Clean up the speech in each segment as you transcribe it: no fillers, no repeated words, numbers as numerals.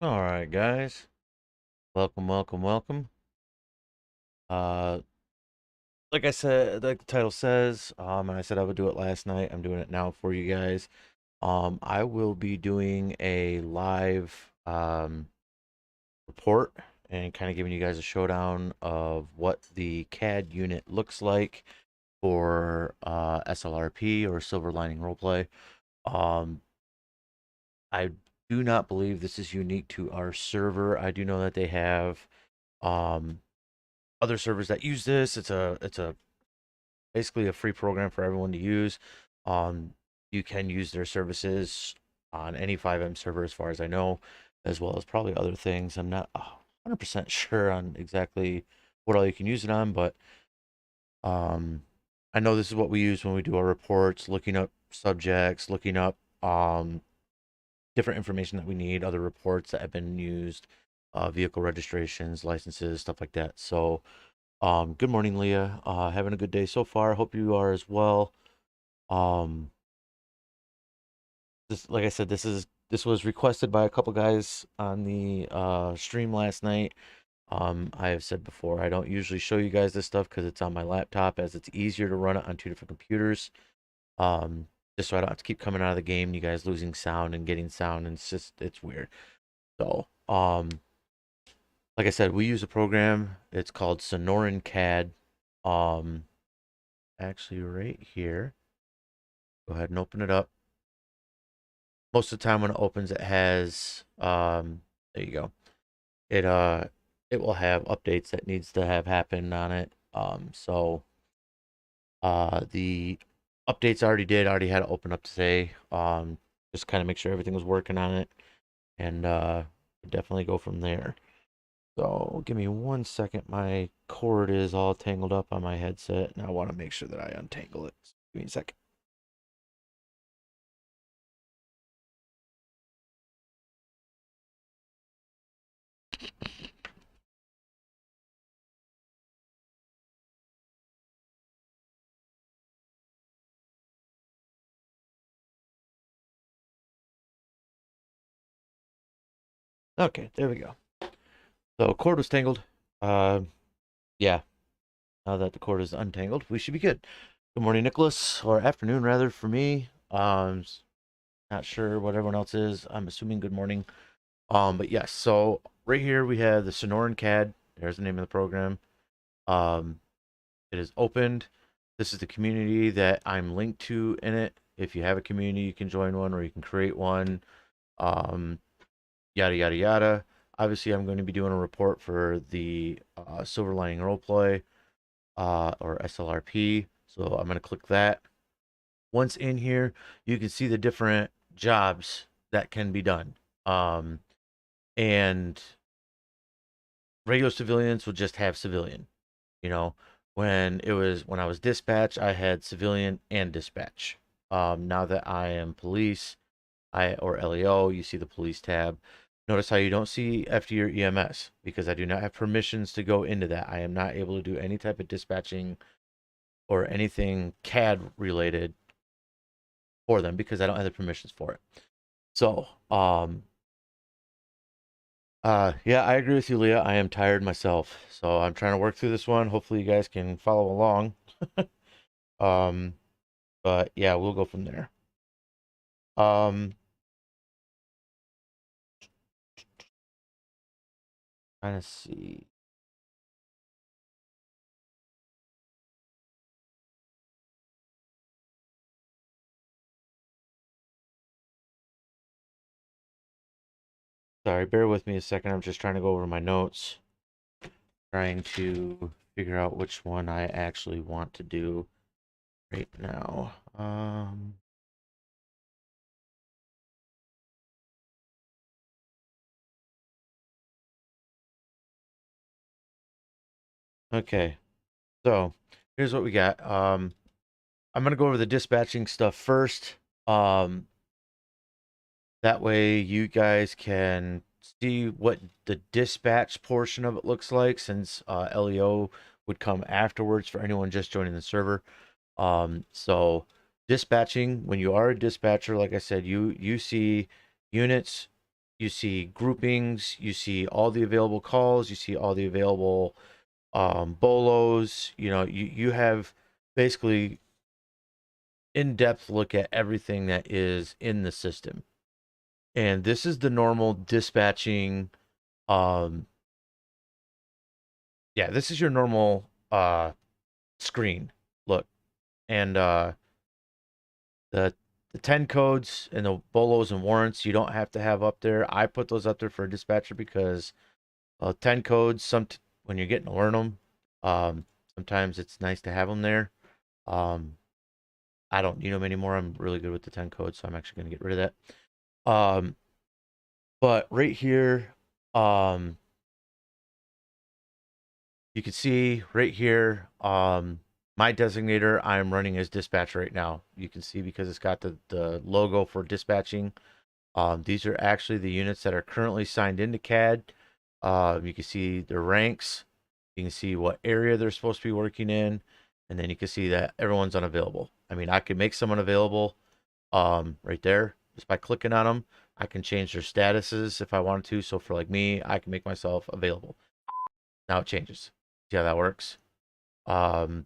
All right, guys. Welcome, welcome, welcome. Uh, like I said, like the title says, and I said I would do it last night. I'm doing it now for you guys. I will be doing a live report and kind of giving you guys a showdown of what the CAD unit looks like for SLRP or Silver Lining Roleplay. Um, I do not believe this is unique to our server. I do know that they have um other servers that use this. It's a basically a free program for everyone to use. You can use their services on any FiveM server, as far as I know, as well as probably other things. I'm not 100% sure on exactly what all you can use it on, but um, I know this is what we use when we do our reports, looking up subjects, looking up different information that we need, other reports that have been used, vehicle registrations, licenses, stuff like that. So good morning, Leah. Having a good day so far. Hope you are as well. Um, like I said, this was requested by a couple guys on the stream last night. I have said before, I don't usually show you guys this stuff because it's on my laptop, as it's easier to run it on two different computers. Um, just so I don't have to keep coming out of the game, you guys losing sound and getting sound, and it's weird. So, like I said, we use a program. It's called Sonoran CAD. Um, actually, right here. Go ahead and open it up. Most of the time when it opens, it has there you go. It it will have updates that needs to have happened on it. So the updates already had to open up today. Just kind of make sure everything was working on it, and definitely go from there. So give me 1 second. My cord is all tangled up on my headset, and I want to make sure that I untangle it. Give me a second. Okay, there we go. So cord was tangled. Uh, yeah. Now that the cord is untangled, we should be good. Good morning, Nicholas, or afternoon rather for me. Not sure what everyone else is. I'm assuming good morning. But yes. So right here we have the Sonoran CAD. There's the name of the program. Um, it is opened. This is the community that I'm linked to in it. If you have a community, you can join one or you can create one. Um, Yada yada yada. Obviously, I'm going to be doing a report for the Silver Lining Roleplay or SLRP. So I'm going to click that. Once in here, you can see the different jobs that can be done. And regular civilians will just have civilian. You know, when I was dispatch, I had civilian and dispatch. Now that I am police, or LEO, you see the police tab. Notice how you don't see FD or EMS because I do not have permissions to go into that. I am not able to do any type of dispatching or anything CAD related for them because I don't have the permissions for it. So, yeah, I agree with you, Leah. I am tired myself, so I'm trying to work through this one. Hopefully, you guys can follow along. um, but yeah, we'll go from there. Um, trying to see. Sorry, bear with me a second. I'm just trying to go over my notes, trying to figure out which one I actually want to do right now. Okay, so here's what we got. I'm gonna go over the dispatching stuff first. That way you guys can see what the dispatch portion of it looks like, since LEO would come afterwards for anyone just joining the server. So dispatching, when you are a dispatcher, like I said, you see units You see groupings, you see all the available calls, you see all the available bolos. You know, you have basically in-depth look at everything that is in the system. And this is the normal dispatching. Um, yeah, this is your normal screen look. And the the 10 codes and the bolos and warrants you don't have to have up there. I put those up there for a dispatcher because 10 codes, when you're getting to learn them, sometimes it's nice to have them there. Um, I don't need them anymore. I'm really good with the 10 codes, so I'm actually going to get rid of that. But right here, you can see right here, my designator I'm running as dispatch right now. You can see because it's got the logo for dispatching. These are actually the units that are currently signed into CAD. You can see their ranks. You can see what area they're supposed to be working in. And then you can see that everyone's unavailable. I mean, I could make someone available right there just by clicking on them. I can change their statuses if I wanted to. So for like me, I can make myself available. Now it changes. See how that works? Or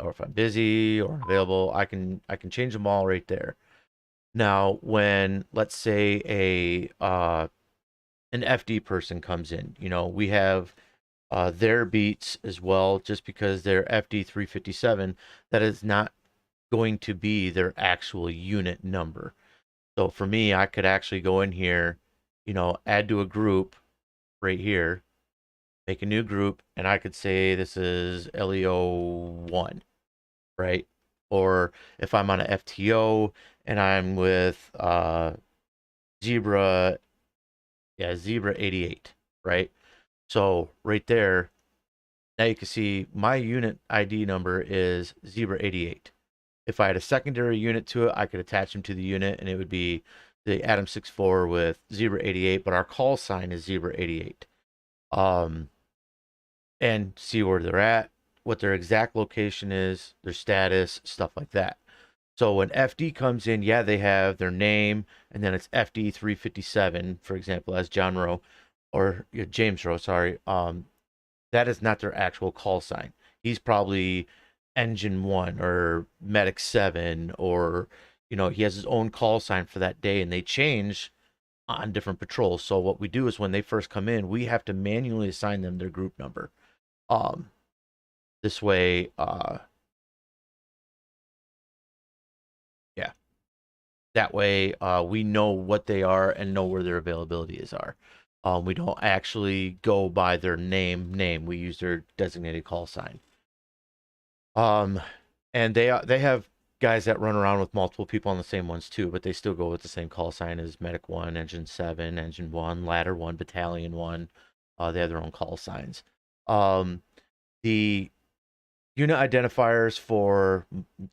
if I'm busy or available, I can change them all right there. Now, when let's say an FD person comes in, you know, we have their beats as well, just because they're FD 357, that is not going to be their actual unit number. So for me, I could actually go in here, you know, add to a group right here, make a new group, and I could say this is LEO1, right? Or if I'm on an FTO and I'm with Zebra, yeah, Zebra 88, right? So right there, now you can see my unit ID number is Zebra 88. If I had a secondary unit to it, I could attach them to the unit and it would be the Adam 64 with Zebra 88, but our call sign is Zebra 88. And see where they're at, what their exact location is, their status, stuff like that. So when FD comes in, yeah, they have their name, and then it's FD 357, for example, as John Rowe, or James Rowe, sorry. That is not their actual call sign. He's probably Engine 1 or Medic 7, or, you know, he has his own call sign for that day, and they change on different patrols. So what we do is when they first come in, we have to manually assign them their group number. Um, this way, yeah, that way we know what they are and know where their availabilities are. We don't actually go by their name. We use their designated call sign. Um, and they have guys that run around with multiple people on the same ones too, but they still go with the same call sign as Medic 1, Engine 7, Engine 1, Ladder 1, Battalion 1. They have their own call signs. The unit identifiers for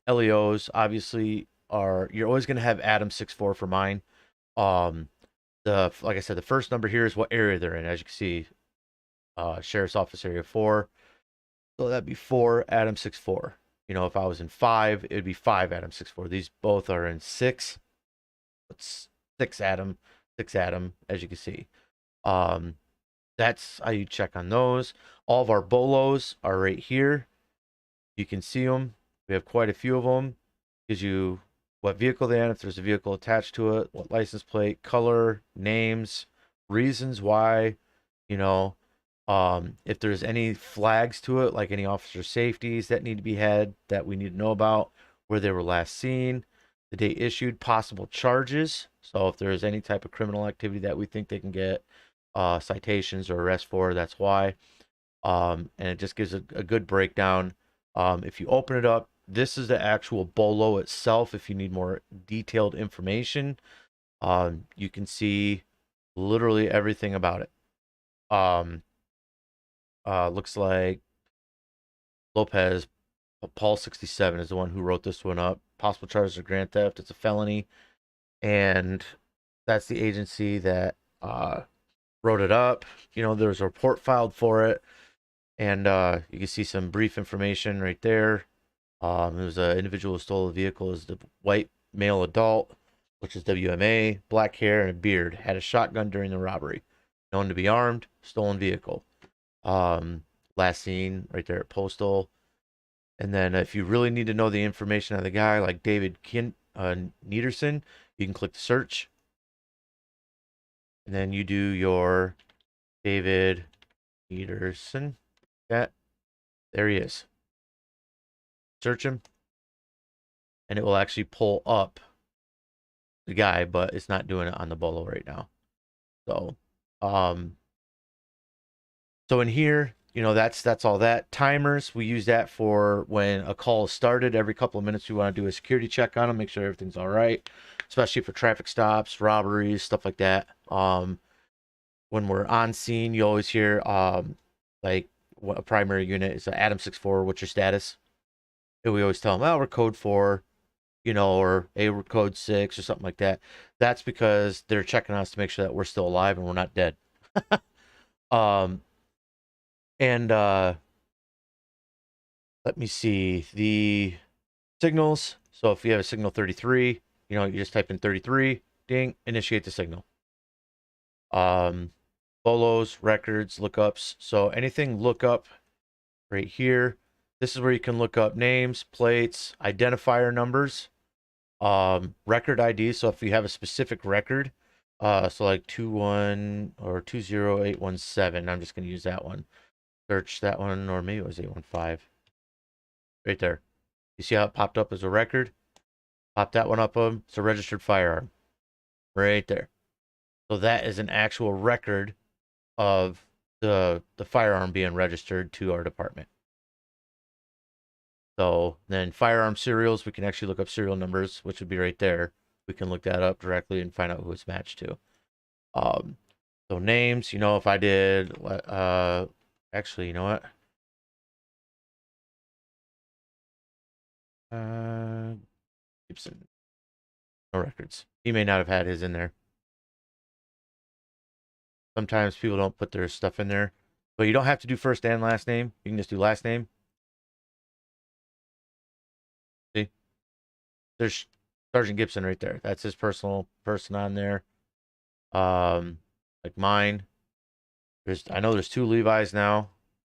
LEOs obviously are, you're always going to have Adam 64 for mine. Like I said, the first number here is what area they're in. As you can see, Sheriff's Office Area 4. So that'd be 4 Adam 64. You know, if I was in 5, it'd be 5 Adam 64. These both are in 6. It's 6 Adam, 6 Adam, as you can see. That's how you check on those. All of our bolos are right here. You can see them. We have quite a few of them. Gives you what vehicle they're in, if there's a vehicle attached to it, what license plate, color, names, reasons why, you know, if there's any flags to it, like any officer safeties that need to be had that we need to know about, where they were last seen, the date issued, possible charges. So if there's any type of criminal activity that we think they can get citations or arrest for, that's why. And it just gives a good breakdown. If you open it up, this is the actual bolo itself. If you need more detailed information, you can see literally everything about it. Looks like Lopez, Paul 67 is the one who wrote this one up. Possible charges of grand theft. It's a felony. And that's the agency that wrote it up. You know, there's a report filed for it. And you can see some brief information right there. There was an individual who stole a vehicle as the white male adult. which is WMA, black hair and a beard, had a shotgun during the robbery, known to be armed, stolen vehicle. Last seen right there at Postal. And then if you really need to know the information on the guy, like David Niederson, you can click the search. And then you do your David Niederson. That, there he is. Search him. And it will actually pull up the guy, but it's not doing it on the bolo right now. So, so in here, you know, that's all that. Timers, we use that for when a call is started. Every couple of minutes, we want to do a security check on them, make sure everything's all right, especially for traffic stops, robberies, stuff like that. When we're on scene, you always hear like what a primary unit is, an Adam 6-4, what's your status? And we always tell them, oh, we're code 4, you know, or hey, we're code 6 or something like that. That's because they're checking us to make sure that we're still alive and we're not dead. And let me see the signals. So if you have a signal 33, you know, you just type in 33, ding, initiate the signal. Bolos, records, lookups. So anything lookup right here. This is where you can look up names, plates, identifier numbers, record ID. So if you have a specific record, so like 21 or 20817, I'm just going to use that one. Search that one, or maybe it was 815. Right there. You see how it popped up as a record? Pop that one up. It's a registered firearm. Right there. So that is an actual record of the firearm being registered to our department. So then firearm serials, we can actually look up serial numbers, which would be right there. We can look that up directly and find out who it's matched to. So names, you know, if I did, actually, you know what? Gibson, no records. He may not have had his in there. Sometimes people don't put their stuff in there, but you don't have to do first and last name. You can just do last name. See, there's Sergeant Gibson right there. That's his personal person on there. Like mine. I know there's 2 Levi's now.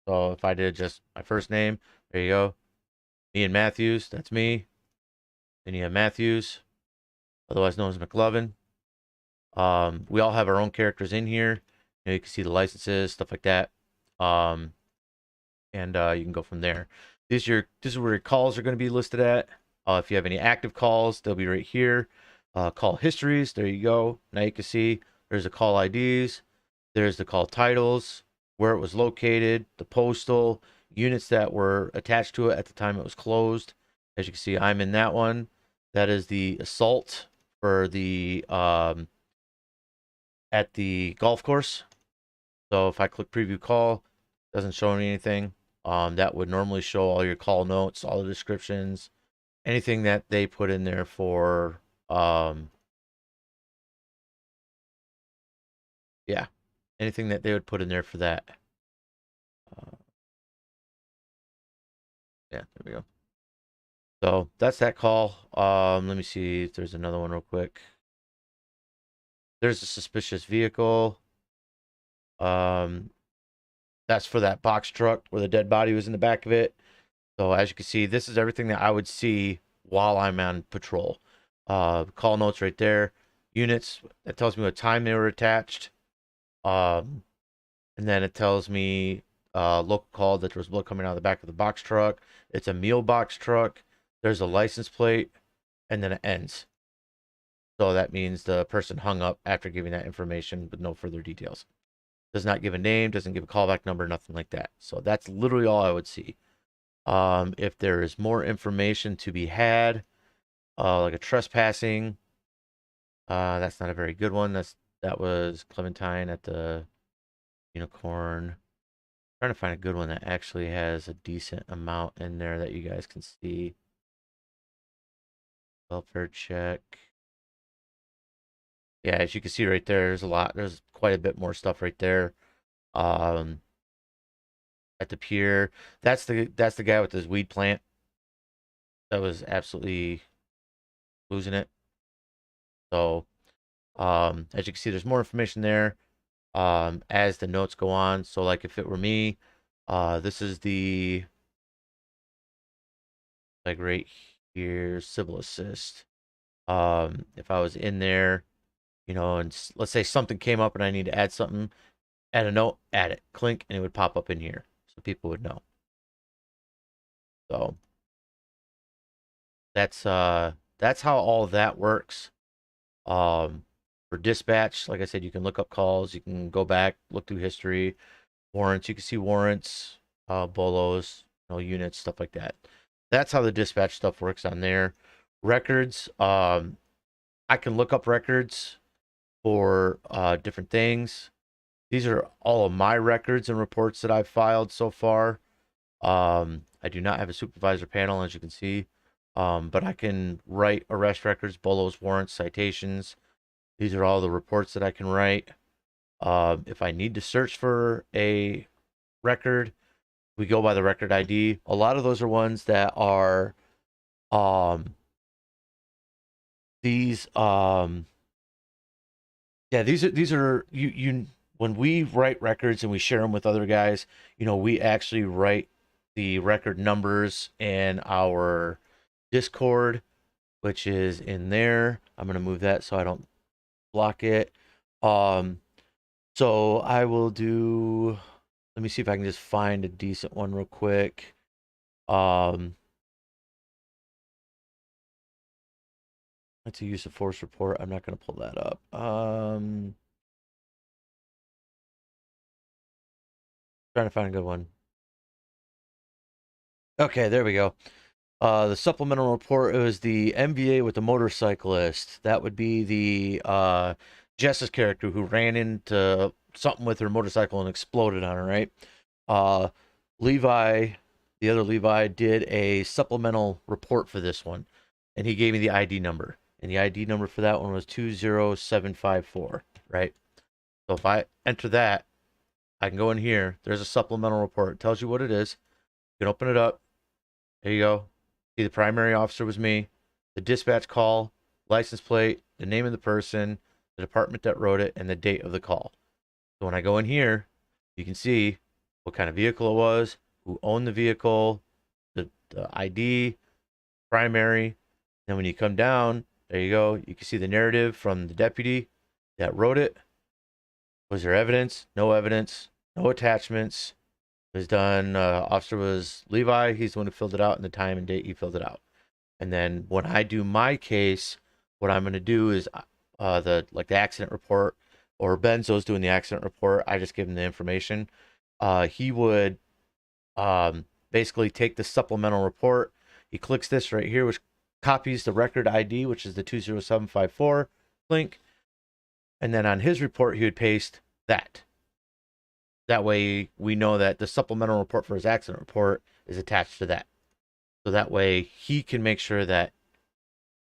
So if I did just my first name, there you go. Me and Matthews, that's me. Then you have Matthews, otherwise known as McLovin. We all have our own characters in here. You know, you can see the licenses, stuff like that. And you can go from there. This is where your calls are going to be listed at. If you have any active calls, they'll be right here. Call histories, there you go. Now you can see there's the call IDs, there's the call titles, where it was located, the postal, units that were attached to it at the time it was closed. As you can see, I'm in that one. That is the assault for the at the golf course. So if I click preview call, it doesn't show me anything. That would normally show all your call notes, all the descriptions, anything that they put in there for, yeah, anything that they would put in there for that. Yeah, there we go. So that's that call. Let me see if there's another one real quick. There's a suspicious vehicle. That's for that box truck where the dead body was in the back of it. So as you can see, this is everything that I would see while I'm on patrol. Call notes right there. Units, that tells me what time they were attached. And then it tells me local call that there was blood coming out of the back of the box truck. It's a meal box truck. There's a license plate, and then it ends. So that means the person hung up after giving that information with no further details. Does not give a name, doesn't give a callback number, nothing like that. So that's literally all I would see. If there is more information to be had, like a trespassing, that's not a very good one. That was Clementine at the Unicorn. Trying to find a good one that actually has a decent amount in there that you guys can see. Welfare check. Yeah, as you can see right there, there's a lot. There's quite a bit more stuff right there. At the pier, that's the guy with his weed plant. That was absolutely losing it. So as you can see, there's more information there as the notes go on. So like if it were me, this is the, like right here, civil assist. If I was in there, you know, and let's say something came up and I need to add something, add a note, add it, clink, and it would pop up in here so people would know. So that's how all of that works. For dispatch, like I said, you can look up calls, you can go back, look through history, warrants, you can see warrants, bolos, you know, units, stuff like that. That's how the dispatch stuff works on there. Records, I can look up records for different things. These are all of my records and reports that I've filed so far. I do not have a supervisor panel, as you can see, but I can write arrest records, bolos, warrants, citations. These are all the reports that I can write. If I need to search for a record, we go by the record ID. A lot of those are ones that are these yeah, these are you when we write records and we share them with other guys, you know, we actually write the record numbers in our Discord, which is in there. I'm gonna move that so I don't block it. So I will do, let me see if I can just find a decent one real quick. That's a use of force report. I'm not gonna pull that up. Trying to find a good one. Okay, there we go. The supplemental report, it was the MVA with the motorcyclist. That would be the Jess's character who ran into something with her motorcycle and exploded on her, right? Uh, Levi, the other Levi, did a supplemental report for this one, and he gave me the ID number. And the ID number for that one was 20754, right? So if I enter that, I can go in here. There's a supplemental report. It tells you what it is. You can open it up. There you go. See, the primary officer was me. The dispatch call, license plate, the name of the person, the department that wrote it, and the date of the call. So when I go in here, you can see what kind of vehicle it was, who owned the vehicle, the ID, primary. Then when you come down, there you go. You can see the narrative from the deputy that wrote it. Was there evidence? No evidence. No attachments. It was done. Officer was Levi. He's the one who filled it out, and the time and date he filled it out. And then when I do my case, what I'm going to do is the accident report, or Benzo's doing the accident report. I just give him the information. He would basically take the supplemental report. He clicks this right here, which copies the record ID, which is the 20754 link. And then on his report, he would paste that. That way we know that the supplemental report for his accident report is attached to that. So that way he can make sure that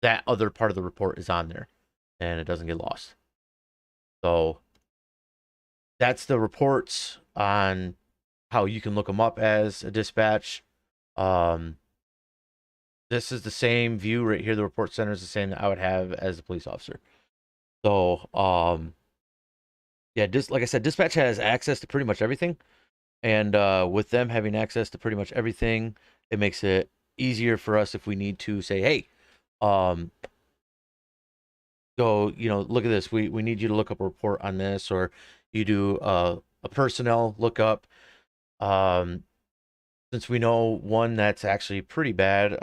that other part of the report is on there and it doesn't get lost. So that's the reports on how you can look them up as a dispatch. This is the same view right here. The report center is the same that I would have as a police officer. So, yeah, just like I said, dispatch has access to pretty much everything. And with them having access to pretty much everything, it makes it easier for us if we need to say, hey, go, you know, look at this. We need you to look up a report on this, or you do a personnel lookup. Since we know one that's actually pretty bad,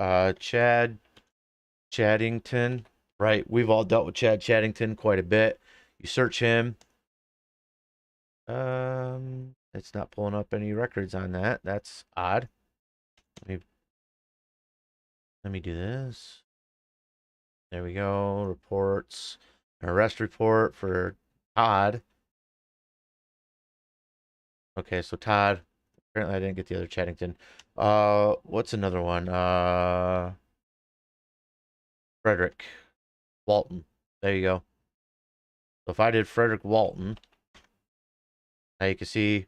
Chaddington, right? We've all dealt with Chad Chaddington quite a bit. You search him. It's not pulling up any records on that. That's odd. Let me do this. There we go. Reports. An arrest report for Todd. Okay, so Todd. Apparently I didn't get the other Chaddington. What's another one? Frederick Walton. There you go. So if I did Frederick Walton, now you can see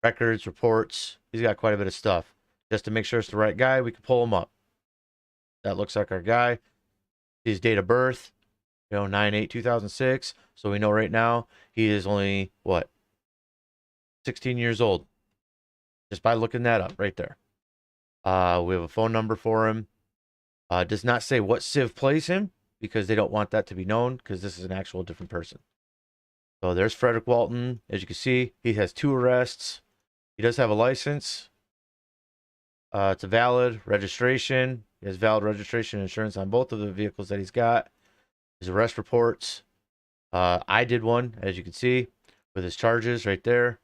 records, reports. He's got quite a bit of stuff. Just to make sure it's the right guy, we can pull him up. That looks like our guy. His date of birth. You know, 9/8/2006. So we know right now he is only what, 16 years old, just by looking that up right there. We have a phone number for him. Does not say what civ plays him because they don't want that to be known because this is an actual different person. So there's Frederick Walton. As you can see, he has 2 arrests. He does have a license. It's a valid registration. He has valid registration insurance on both of the vehicles that he's got. His arrest reports. I did one, as you can see, with his charges right there.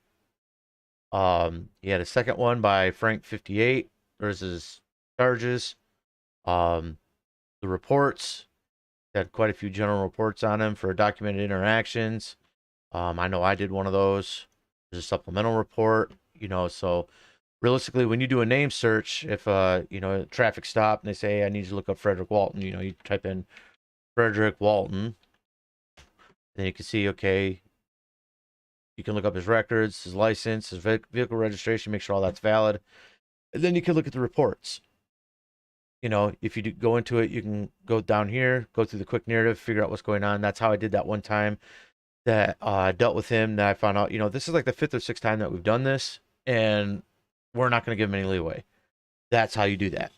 He had a second one by Frank 58. There's his charges. The reports. Had quite a few general reports on him for documented interactions. I know I did one of those. There's a supplemental report, you know, so realistically, when you do a name search, if, you know, a traffic stop and they say, hey, I need you to look up Frederick Walton, you know, you type in Frederick Walton, then you can see, okay, you can look up his records, his license, his vehicle registration, make sure all that's valid. And then you can look at the reports. You know, if you go into it, you can go down here, go through the quick narrative, figure out what's going on. That's how I did that one time that I dealt with him, that I found out, you know, this is like the 5th or 6th time that we've done this, and we're not going to give him any leeway. That's how you do that.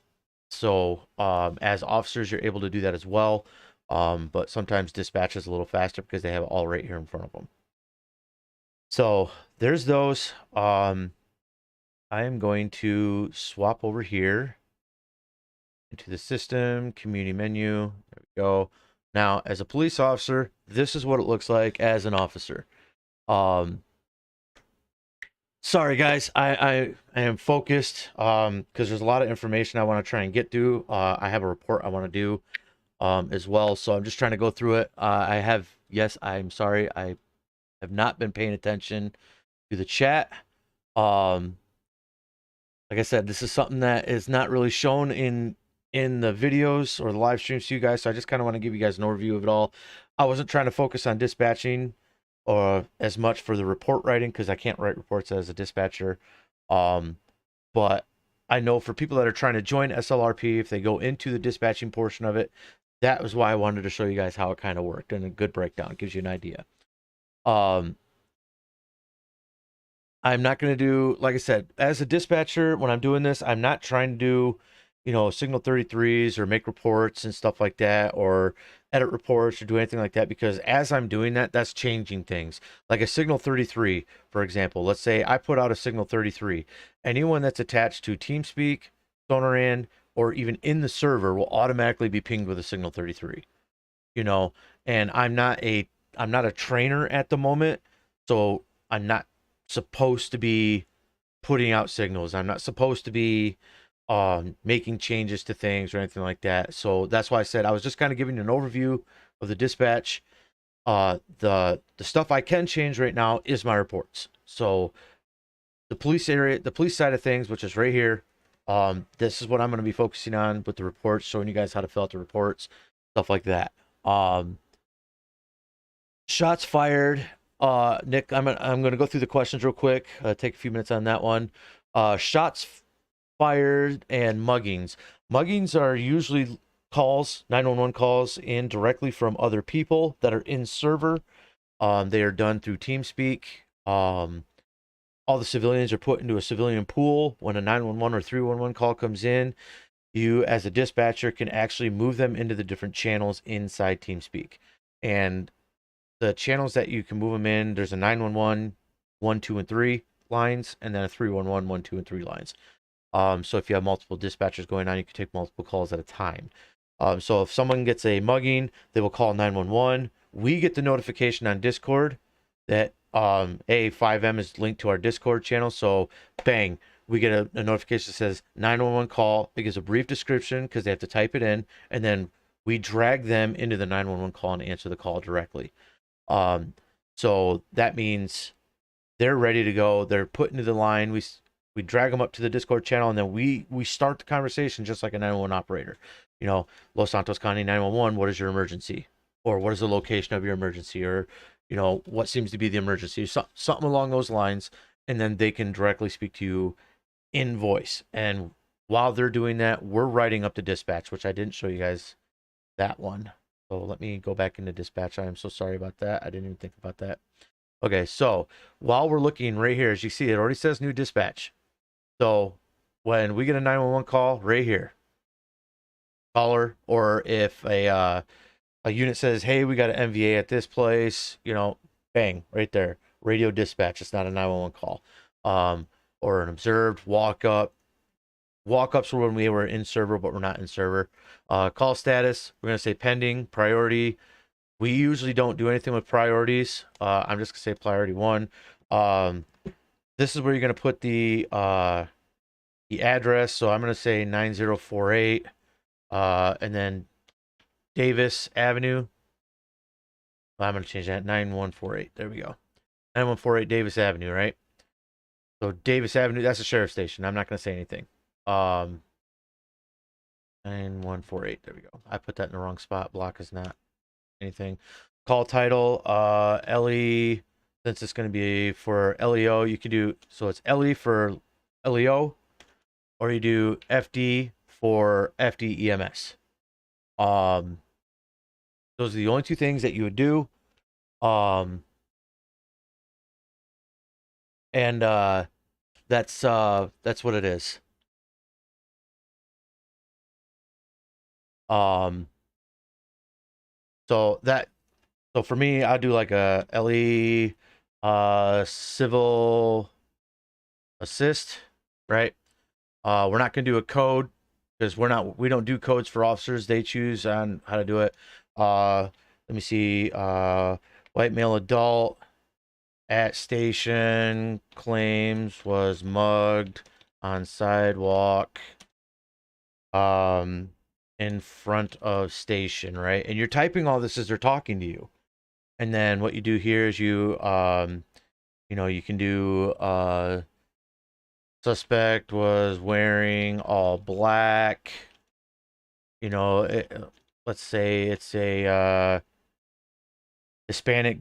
So as officers, you're able to do that as well. But sometimes dispatch is a little faster because they have it all right here in front of them. So there's those. I am going to swap over here into the system, community menu. There we go. Now, as a police officer, this is what it looks like as an officer. Sorry, guys. I am focused because there's a lot of information I want to try and get to. I have a report I want to do as well, so I'm just trying to go through it. Yes, I'm sorry. I have not been paying attention to the chat. Like I said, this is something that is not really shown in the videos or the live streams to you guys, so I just kind of want to give you guys an overview of it all. I wasn't trying to focus on dispatching or as much for the report writing because I can't write reports as a dispatcher. But I know for people that are trying to join SLRP, if they go into the dispatching portion of it, that was why I wanted to show you guys how it kind of worked, and a good breakdown gives you an idea. I'm not going to do, like I said, as a dispatcher, when I'm doing this, I'm not trying to do, you know, signal 33s or make reports and stuff like that, or edit reports or do anything like that, because as I'm doing that, that's changing things. Like a signal 33, for example, let's say I put out a signal 33. Anyone that's attached to TeamSpeak, Sonoran, or even in the server will automatically be pinged with a signal 33, you know, and I'm not a trainer at the moment, so I'm not supposed to be putting out signals. I'm not supposed to be making changes to things or anything like that. So that's why I said I was just kind of giving you an overview of the dispatch. The stuff I can change right now is my reports. So the police area, the police side of things, which is right here, this is what I'm going to be focusing on with the reports, showing you guys how to fill out the reports, stuff like that. Shots fired. Nick, I'm gonna go through the questions real quick. Take a few minutes on that one. Shots fired and muggings. Muggings are usually calls, 911 calls in directly from other people that are in server. They are done through TeamSpeak. All the civilians are put into a civilian pool. When a 911 or 311 call comes in, you as a dispatcher can actually move them into the different channels inside TeamSpeak. And the channels that you can move them in, there's a 911, 1, 2, and 3 lines, and then a 311, 1, 2, and 3 lines. So if you have multiple dispatchers going on, you can take multiple calls at a time. So if someone gets a mugging, they will call 911. We get the notification on Discord that FiveM is linked to our Discord channel. So bang, we get a notification that says 911 call. It gives a brief description because they have to type it in, and then we drag them into the 911 call and answer the call directly. So that means they're ready to go. They're put into the line. We drag them up to the Discord channel, and then we start the conversation just like a 911 operator. You know, Los Santos County 911, what is your emergency? Or what is the location of your emergency? Or, you know, what seems to be the emergency? Something along those lines. And then they can directly speak to you in voice. And while they're doing that, we're writing up the dispatch, which I didn't show you guys that one. So let me go back into dispatch. I am so sorry about that. I didn't even think about that. Okay, so while we're looking right here, as you see, it already says new dispatch. So when we get a 911 call right here, caller, or if a unit says, hey, we got an MVA at this place, you know, bang, right there, radio dispatch. It's not a 911 call. Or an observed walk up. Walk-ups were when we were in server, but we're not in server. Call status, we're going to say pending, priority. We usually don't do anything with priorities. I'm just going to say priority 1. This is where you're going to put the address. So I'm going to say 9048, and then Davis Avenue. I'm going to change that, 9148. There we go. 9148 Davis Avenue, right? So Davis Avenue, that's a sheriff station. I'm not going to say anything. 9148. There we go. I put that in the wrong spot. Block is not anything. Call title, LE. Since it's going to be for LEO, you can do, so it's LE for LEO, or you do FD for FD EMS. Those are the only two things that you would do. And that's what it is. So for me, I do like a LE civil assist, right? We're not gonna do a code because we don't do codes for officers. They choose on how to do it. Let me see. White male adult at station claims was mugged on sidewalk in front of station, right? And you're typing all this as they're talking to you. And then what you do here is you you can do suspect was wearing all black. You know, let's say it's a Hispanic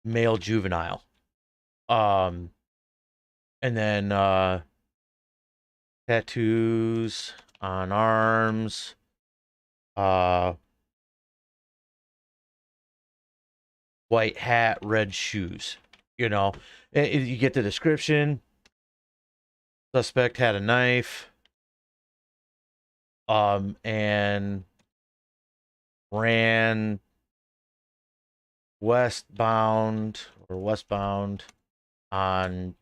male juvenile. And then tattoos on arms. White hat, red shoes. You know, you get the description. Suspect had a knife. And ran westbound on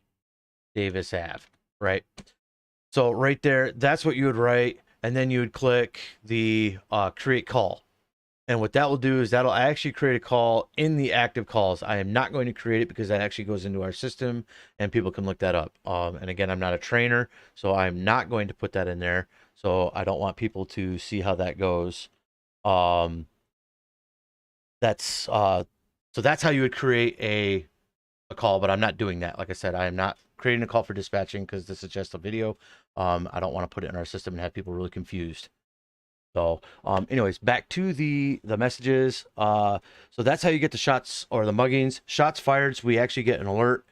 Davis Ave, right? So right there, that's what you would write, and then you would click the create call. And what that will do is that'll actually create a call in the active calls. I am not going to create it because that actually goes into our system and people can look that up. And again, I'm not a trainer, so I'm not going to put that in there. So I don't want people to see how that goes. That's so that's how you would create a call, but I'm not doing that. Like I said, I am not creating a call for dispatching because this is just a video. I don't want to put it in our system and have people really confused. So anyways, back to the messages. So that's how you get the shots or the muggings. Shots fired, so we actually get an alert.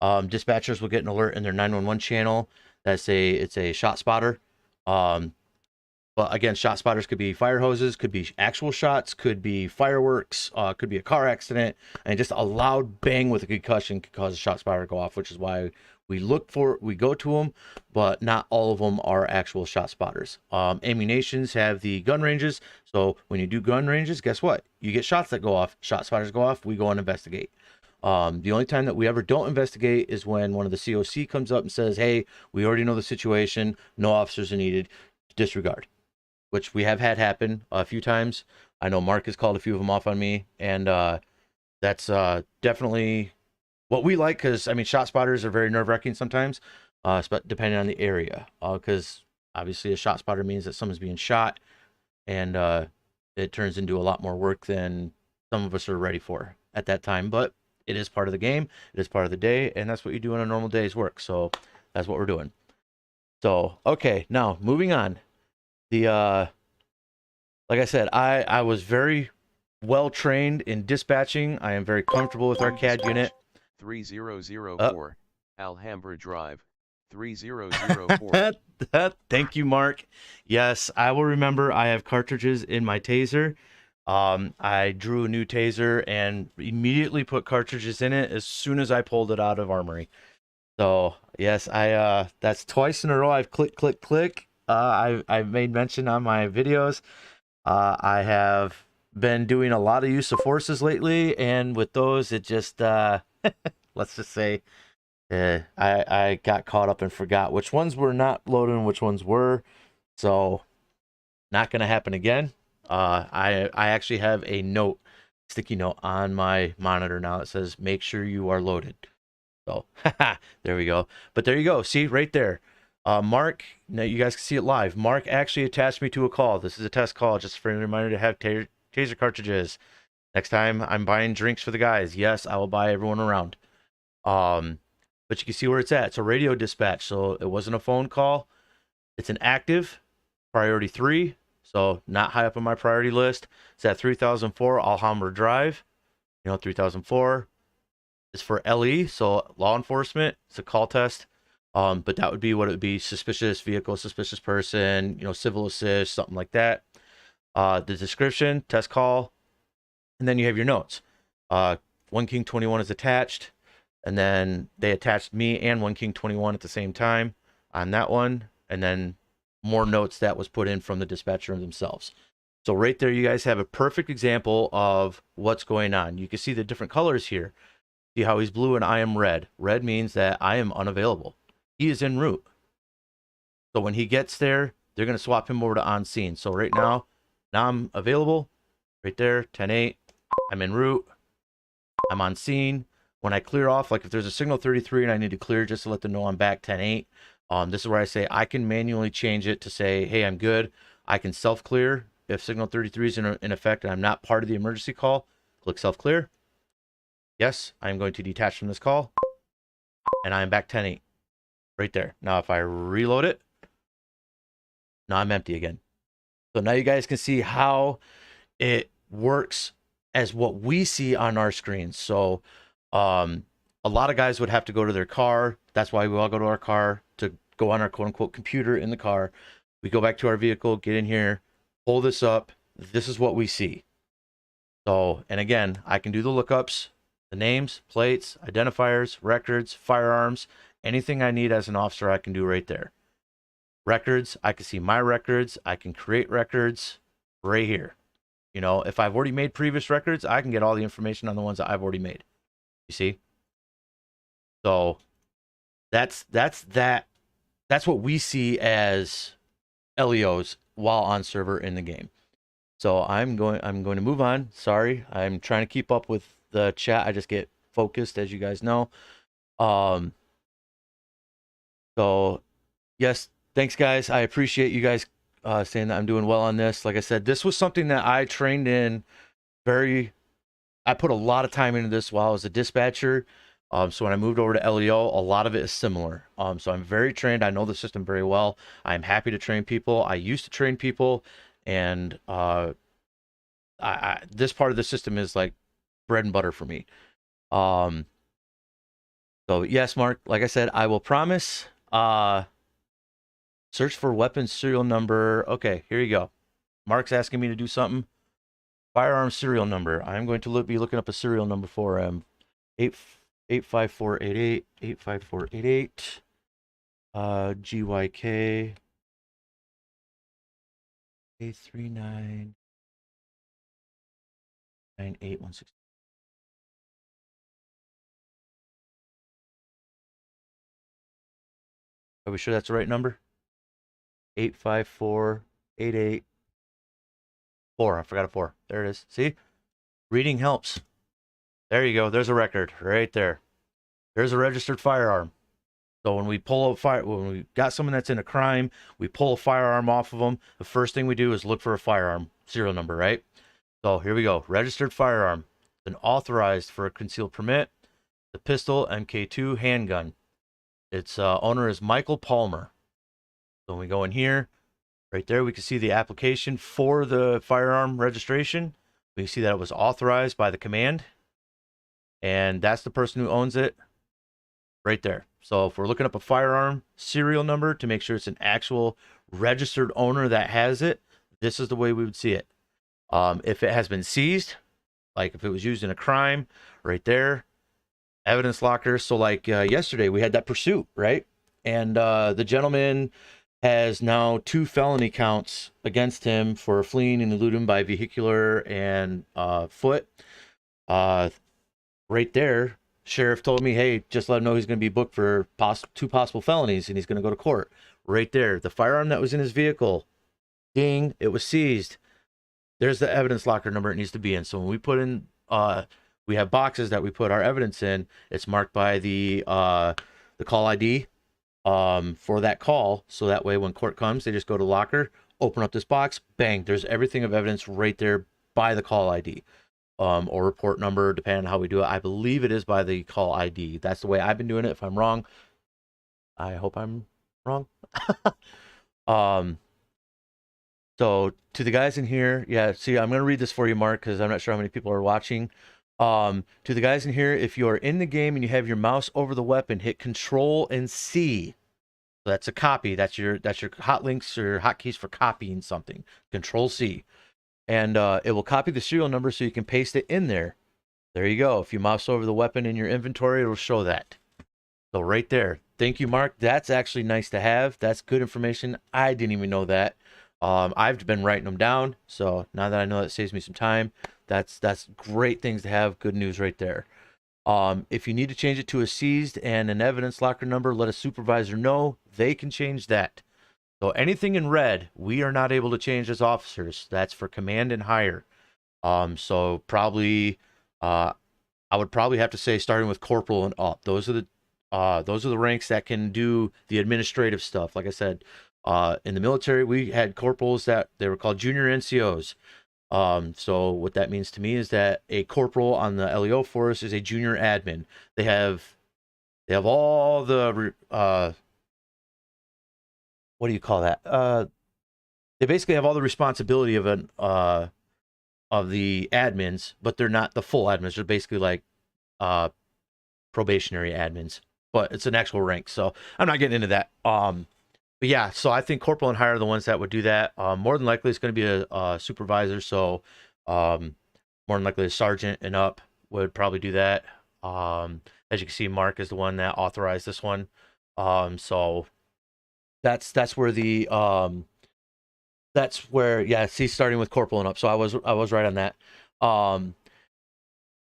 Dispatchers will get an alert in their 911 channel. It's a shot spotter. But again, shot spotters could be fire hoses, could be actual shots, could be fireworks, could be a car accident, and just a loud bang with a concussion could cause a shot spotter to go off, which is why we go to them, but not all of them are actual shot spotters. Ammunitions have the gun ranges, so when you do gun ranges, guess what? You get shots that go off, shot spotters go off, we go and investigate. The only time that we ever don't investigate is when one of the COC comes up and says, hey, we already know the situation, no officers are needed, disregard. Which we have had happen a few times. I know Mark has called a few of them off on me, and that's definitely what we like, because I mean, shot spotters are very nerve-wracking sometimes, depending on the area, because obviously a shot spotter means that someone's being shot, and it turns into a lot more work than some of us are ready for at that time. But it is part of the game, it is part of the day, and that's what you do on a normal day's work. So that's what we're doing. So okay, now moving on. Like I said, I was very well trained in dispatching. I am very comfortable with our CAD unit. 3004 Alhambra Drive, 3004. Thank you, Mark. Yes, I will remember. I have cartridges in my taser. I drew a new taser and immediately put cartridges in it as soon as I pulled it out of Armory. So yes, I that's twice in a row I've click. I've made mention on my videos. I have been doing a lot of use of forces lately, and with those, it just let's just say I got caught up and forgot which ones were not loaded and which ones were. So not gonna happen again. I actually have a note, sticky note on my monitor now that says make sure you are loaded. So there we go. But there you go. See right there. Mark, now you guys can see it live. Mark actually attached me to a call. This is a test call, just a friendly reminder to have taser cartridges. Next time I'm buying drinks for the guys, yes, I will buy everyone around. But you can see where it's at. It's a radio dispatch, so it wasn't a phone call. It's an active, priority 3, so not high up on my priority list. It's at 3004 Alhambra Drive. 3004 is for LE, so law enforcement. It's a call test. But that would be what it would be: suspicious vehicle, suspicious person, civil assist, something like that. The description, test call, and then you have your notes. One King 21 is attached, and then they attached me and One King 21 at the same time on that one, and then more notes that was put in from the dispatcher themselves. So right there, you guys have a perfect example of what's going on. You can see the different colors here. See how he's blue and I am red. Red means that I am unavailable. He is en route. So when he gets there, they're going to swap him over to on scene. So right now I'm available. Right there, 10-8. I'm en route. I'm on scene. When I clear off, like if there's a signal 33 and I need to clear just to let them know I'm back 10-8, this is where I say I can manually change it to say, hey, I'm good. I can self-clear. If signal 33 is in effect and I'm not part of the emergency call, click self-clear. Yes, I'm going to detach from this call. And I'm back 10-8. Right there. Now if I reload it, now I'm empty again. So now you guys can see how it works as what we see on our screens. So a lot of guys would have to go to their car. That's why we all go to our car to go on our quote unquote computer in the car. We go back to our vehicle, get in here, pull this up. This is what we see. So, and again, I can do the lookups, the names, plates, identifiers, records, firearms, anything I need as an officer, I can do right there. Records, I can see my records. I can create records right here. If I've already made previous records, I can get all the information on the ones that I've already made. You see? So that's what we see as LEOs while on server in the game. So I'm going to move on. Sorry, I'm trying to keep up with the chat. I just get focused, as you guys know. So yes, thanks guys. I appreciate you guys saying that I'm doing well on this. Like I said, this was something that I trained in I put a lot of time into this while I was a dispatcher. So when I moved over to LEO, a lot of it is similar. So I'm very trained. I know the system very well. I'm happy to train people. I used to train people, and this part of the system is like bread and butter for me. So yes, Mark, like I said, I will promise. Search for weapon serial number. Okay, here you go. Mark's asking me to do something. Firearm serial number. I'm going to be looking up a serial number for him. 85488, 85488. GYK. 839 9816. Are we sure that's the right number? 85488. I forgot a 4. There it is. See? Reading helps. There you go. There's a record right there. There's a registered firearm. So when we when we got someone that's in a crime, we pull a firearm off of them. The first thing we do is look for a firearm serial number, right? So here we go. Registered firearm. Then authorized for a concealed permit. The pistol, MK2 handgun. Its owner is Michael Palmer. So when we go in here, right there, we can see the application for the firearm registration. We can see that it was authorized by the command. And that's the person who owns it. right there. So if we're looking up a firearm serial number to make sure it's an actual registered owner that has it, this is the way we would see it. If it has been seized, like if it was used in a crime, right there, evidence locker. So like yesterday we had that pursuit, right? And the gentleman has now 2 felony counts against him for fleeing and eluding by vehicular and foot. Right there, sheriff told me, hey, just let him know he's going to be booked for 2 possible felonies and he's going to go to court. Right there, the firearm that was in his vehicle, ding, it was seized. There's the evidence locker number it needs to be in. So when we put in, we have boxes that we put our evidence in. It's marked by the call ID for that call. So that way when court comes, they just go to locker, open up this box, bang, there's everything of evidence right there by the call ID. Or report number, depending on how we do it. I believe it is by the call ID. That's the way I've been doing it. If I'm wrong, I hope I'm wrong. So to the guys in here, yeah, see, I'm going to read this for you, Mark, because I'm not sure how many people are watching. To the guys in here, if you are in the game and you have your mouse over the weapon, hit Control and C. So that's a copy. That's your hot links or hotkeys for copying something. Control C. And it will copy the serial number so you can paste it in there. There you go. If you mouse over the weapon in your inventory, it'll show that. So right there. Thank you, Mark. That's actually nice to have. That's good information. I didn't even know that. I've been writing them down. So now that I know, that saves me some time. That's great things to have. Good news right there. If you need to change it to a seized and an evidence locker number, let a supervisor know. They can change that. So anything in red, we are not able to change as officers. That's for command and higher. So probably, I would probably have to say starting with corporal and up. Those are the ranks that can do the administrative stuff. Like I said, in the military, we had corporals that they were called junior NCOs. So what that means to me is that a corporal on the LEO force is a junior admin. They have all the what do you call that? They basically have all the responsibility of of the admins, but they're not the full admins. They're basically like probationary admins, but it's an actual rank. So I'm not getting into that. But yeah, so I think corporal and higher are the ones that would do that. More than likely, it's going to be a supervisor. So more than likely, a sergeant and up would probably do that. As you can see, Mark is the one that authorized this one. So that's where the yeah, see, starting with corporal and up. So I was right on that.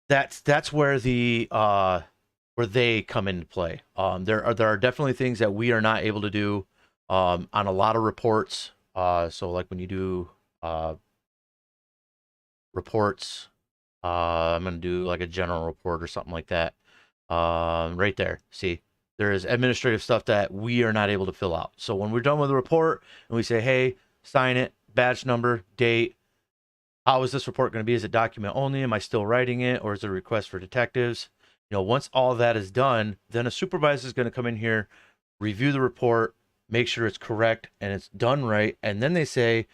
That's where the where they come into play. There are definitely things that we are not able to do on a lot of reports. So like when you do reports, I'm gonna do like a general report or something like that. Right there, see, there is administrative stuff that we are not able to fill out. So when we're done with the report and we say, hey, sign it, badge number, date, how is this report going to be? Is it document only? Am I still writing it? Or is it a request for detectives? You know, once all that is done, then a supervisor is going to come in here, review the report, make sure it's correct and it's done right. And then they say,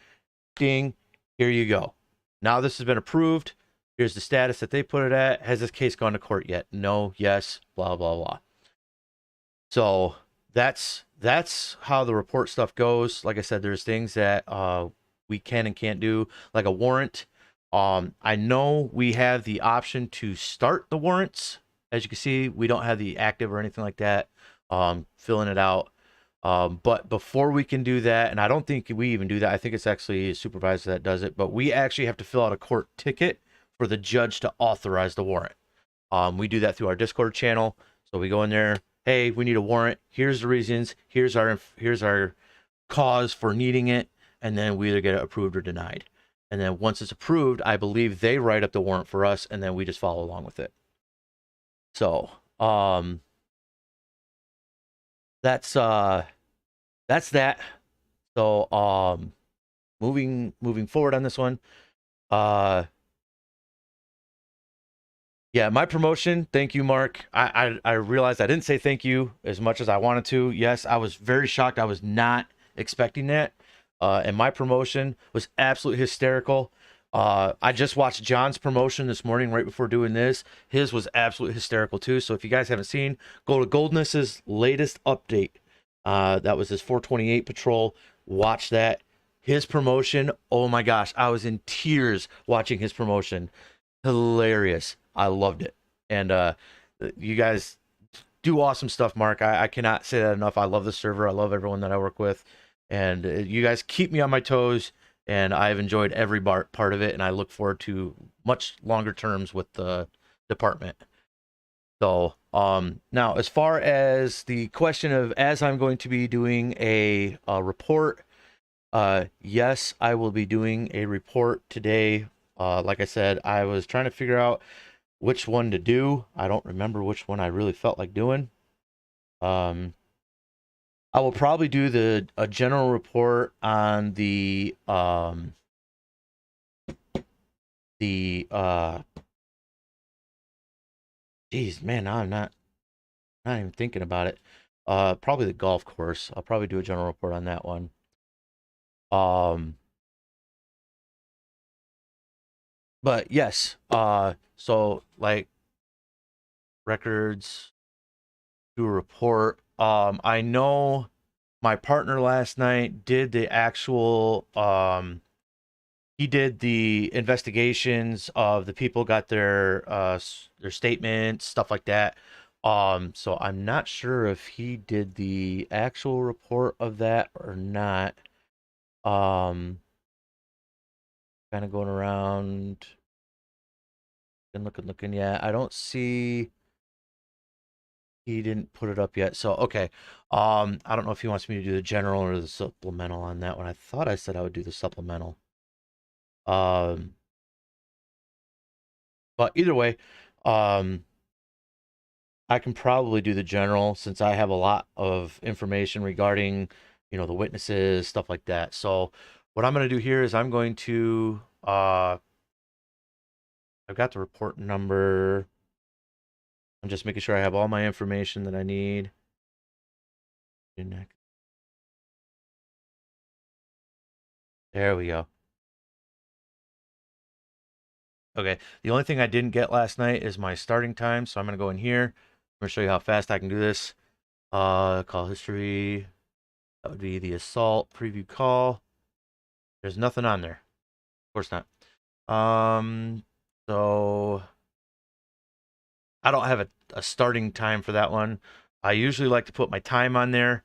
ding, here you go. Now this has been approved. Here's the status that they put it at. Has this case gone to court yet? No, yes, blah, blah, blah. So that's how the report stuff goes. Like I said, there's things that we can and can't do, like a warrant. I know we have the option to start the warrants. As you can see, we don't have the active or anything like that, filling it out. But before we can do that, and I don't think we even do that, I think it's actually a supervisor that does it, but we actually have to fill out a court ticket for the judge to authorize the warrant. We do that through our Discord channel. So we go in there, hey, we need a warrant. Here's the reasons. Here's our cause for needing it. And then we either get it approved or denied. And then once it's approved, I believe they write up the warrant for us, and then we just follow along with it. So that's that. So moving forward on this one. Yeah, my promotion. Thank you, Mark. I realized I didn't say thank you as much as I wanted to. Yes, I was very shocked. I was not expecting that. And my promotion was absolutely hysterical. I just watched John's promotion this morning right before doing this. His was absolutely hysterical too. So if you guys haven't seen, go to Goldness's latest update. That was his 428 patrol. Watch that. His promotion, oh my gosh, I was in tears watching his promotion. Hilarious. I loved it. And you guys do awesome stuff, Mark. I cannot say that enough. I love the server. I love everyone that I work with. And you guys keep me on my toes. And I've enjoyed every part of it. And I look forward to much longer terms with the department. So, now as far as the question of as I'm going to be doing a report, yes, I will be doing a report today. Like I said, I was trying to figure out which one to do. I don't remember which one I really felt like doing. I will probably do a general report on the geez, man, now I'm not even thinking about it. Probably the golf course. I'll probably do a general report on that one. But yes, so like records, do a report. I know my partner last night did the actual he did the investigations of the people, got their statements, stuff like that. So I'm not sure if he did the actual report of that or not. Kind of going around and looking. Yeah, I don't see. He didn't put it up yet. So okay. I don't know if he wants me to do the general or the supplemental on that one. I thought I said I would do the supplemental. But either way, I can probably do the general since I have a lot of information regarding, the witnesses, stuff like that. So what I'm going to do here is I'm going to, I've got the report number. I'm just making sure I have all my information that I need. There we go. Okay, the only thing I didn't get last night is my starting time, so I'm going to go in here. I'm going to show you how fast I can do this. Call history. That would be the assault preview call. There's nothing on there. Of course not. So I don't have a starting time for that one. I usually like to put my time on there.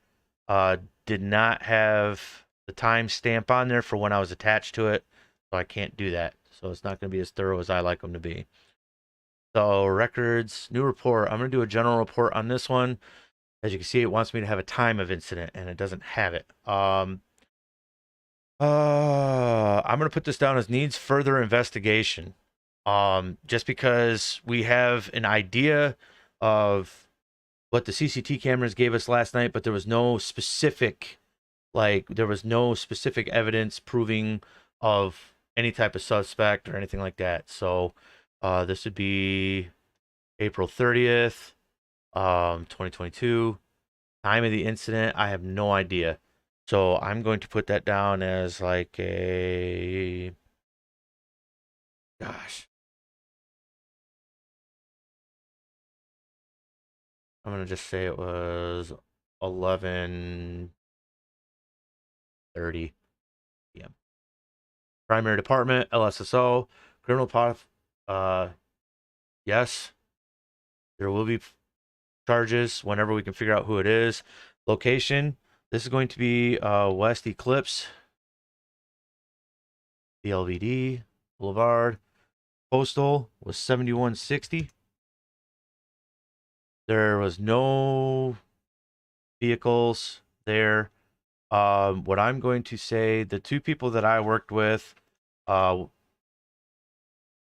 Did not have the time stamp on there for when I was attached to it, so I can't do that. So it's not going to be as thorough as I like them to be. So records, new report. I'm going to do a general report on this one. As you can see, it wants me to have a time of incident, and it doesn't have it. I'm going to put this down as needs further investigation. Just because we have an idea of what the CCT cameras gave us last night, but there was no specific, evidence proving of any type of suspect or anything like that. So, this would be April 30th, 2022. Time of the incident, I have no idea. So I'm going to put that down as like a, gosh, I'm going to just say it was 11:30 p.m. Primary department, LSSO, criminal yes, there will be charges whenever we can figure out who it is. Location, this is going to be West Eclipse, BLVD, Boulevard. Postal was 7160. There was no vehicles there. What I'm going to say, the two people that I worked with, one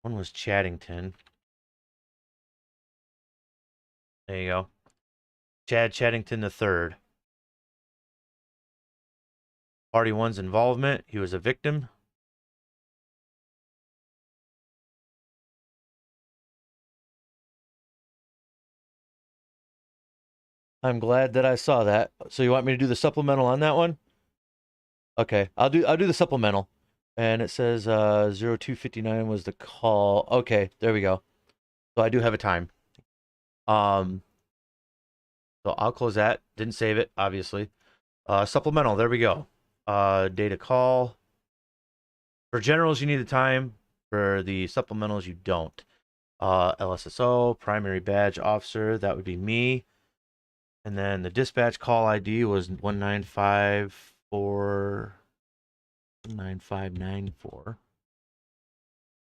was Chaddington. There you go. Chad Chaddington the third. Party one's involvement. He was a victim. I'm glad that I saw that. So you want me to do the supplemental on that one? Okay, I'll do the supplemental. And it says 0259 was the call. Okay, there we go. So I do have a time. Um, so I'll close that. Didn't save it, obviously. Supplemental, there we go. Data call. For generals, you need the time. For the supplementals, you don't. LSSO, primary badge officer, that would be me. And then the dispatch call ID was 19594.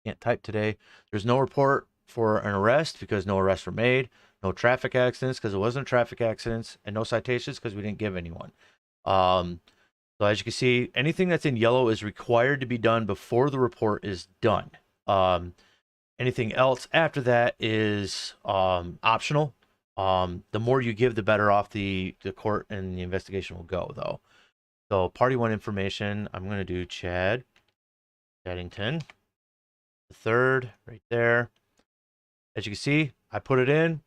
Can't type today. There's no report for an arrest because no arrests were made. No traffic accidents because it wasn't traffic accidents. And no citations because we didn't give anyone. So as you can see, anything that's in yellow is required to be done before the report is done. Anything else after that is optional. The more you give, the better off the court and the investigation will go, though. So party one information, I'm going to do Chad Chaddington, the third, right there. As you can see, I put it in,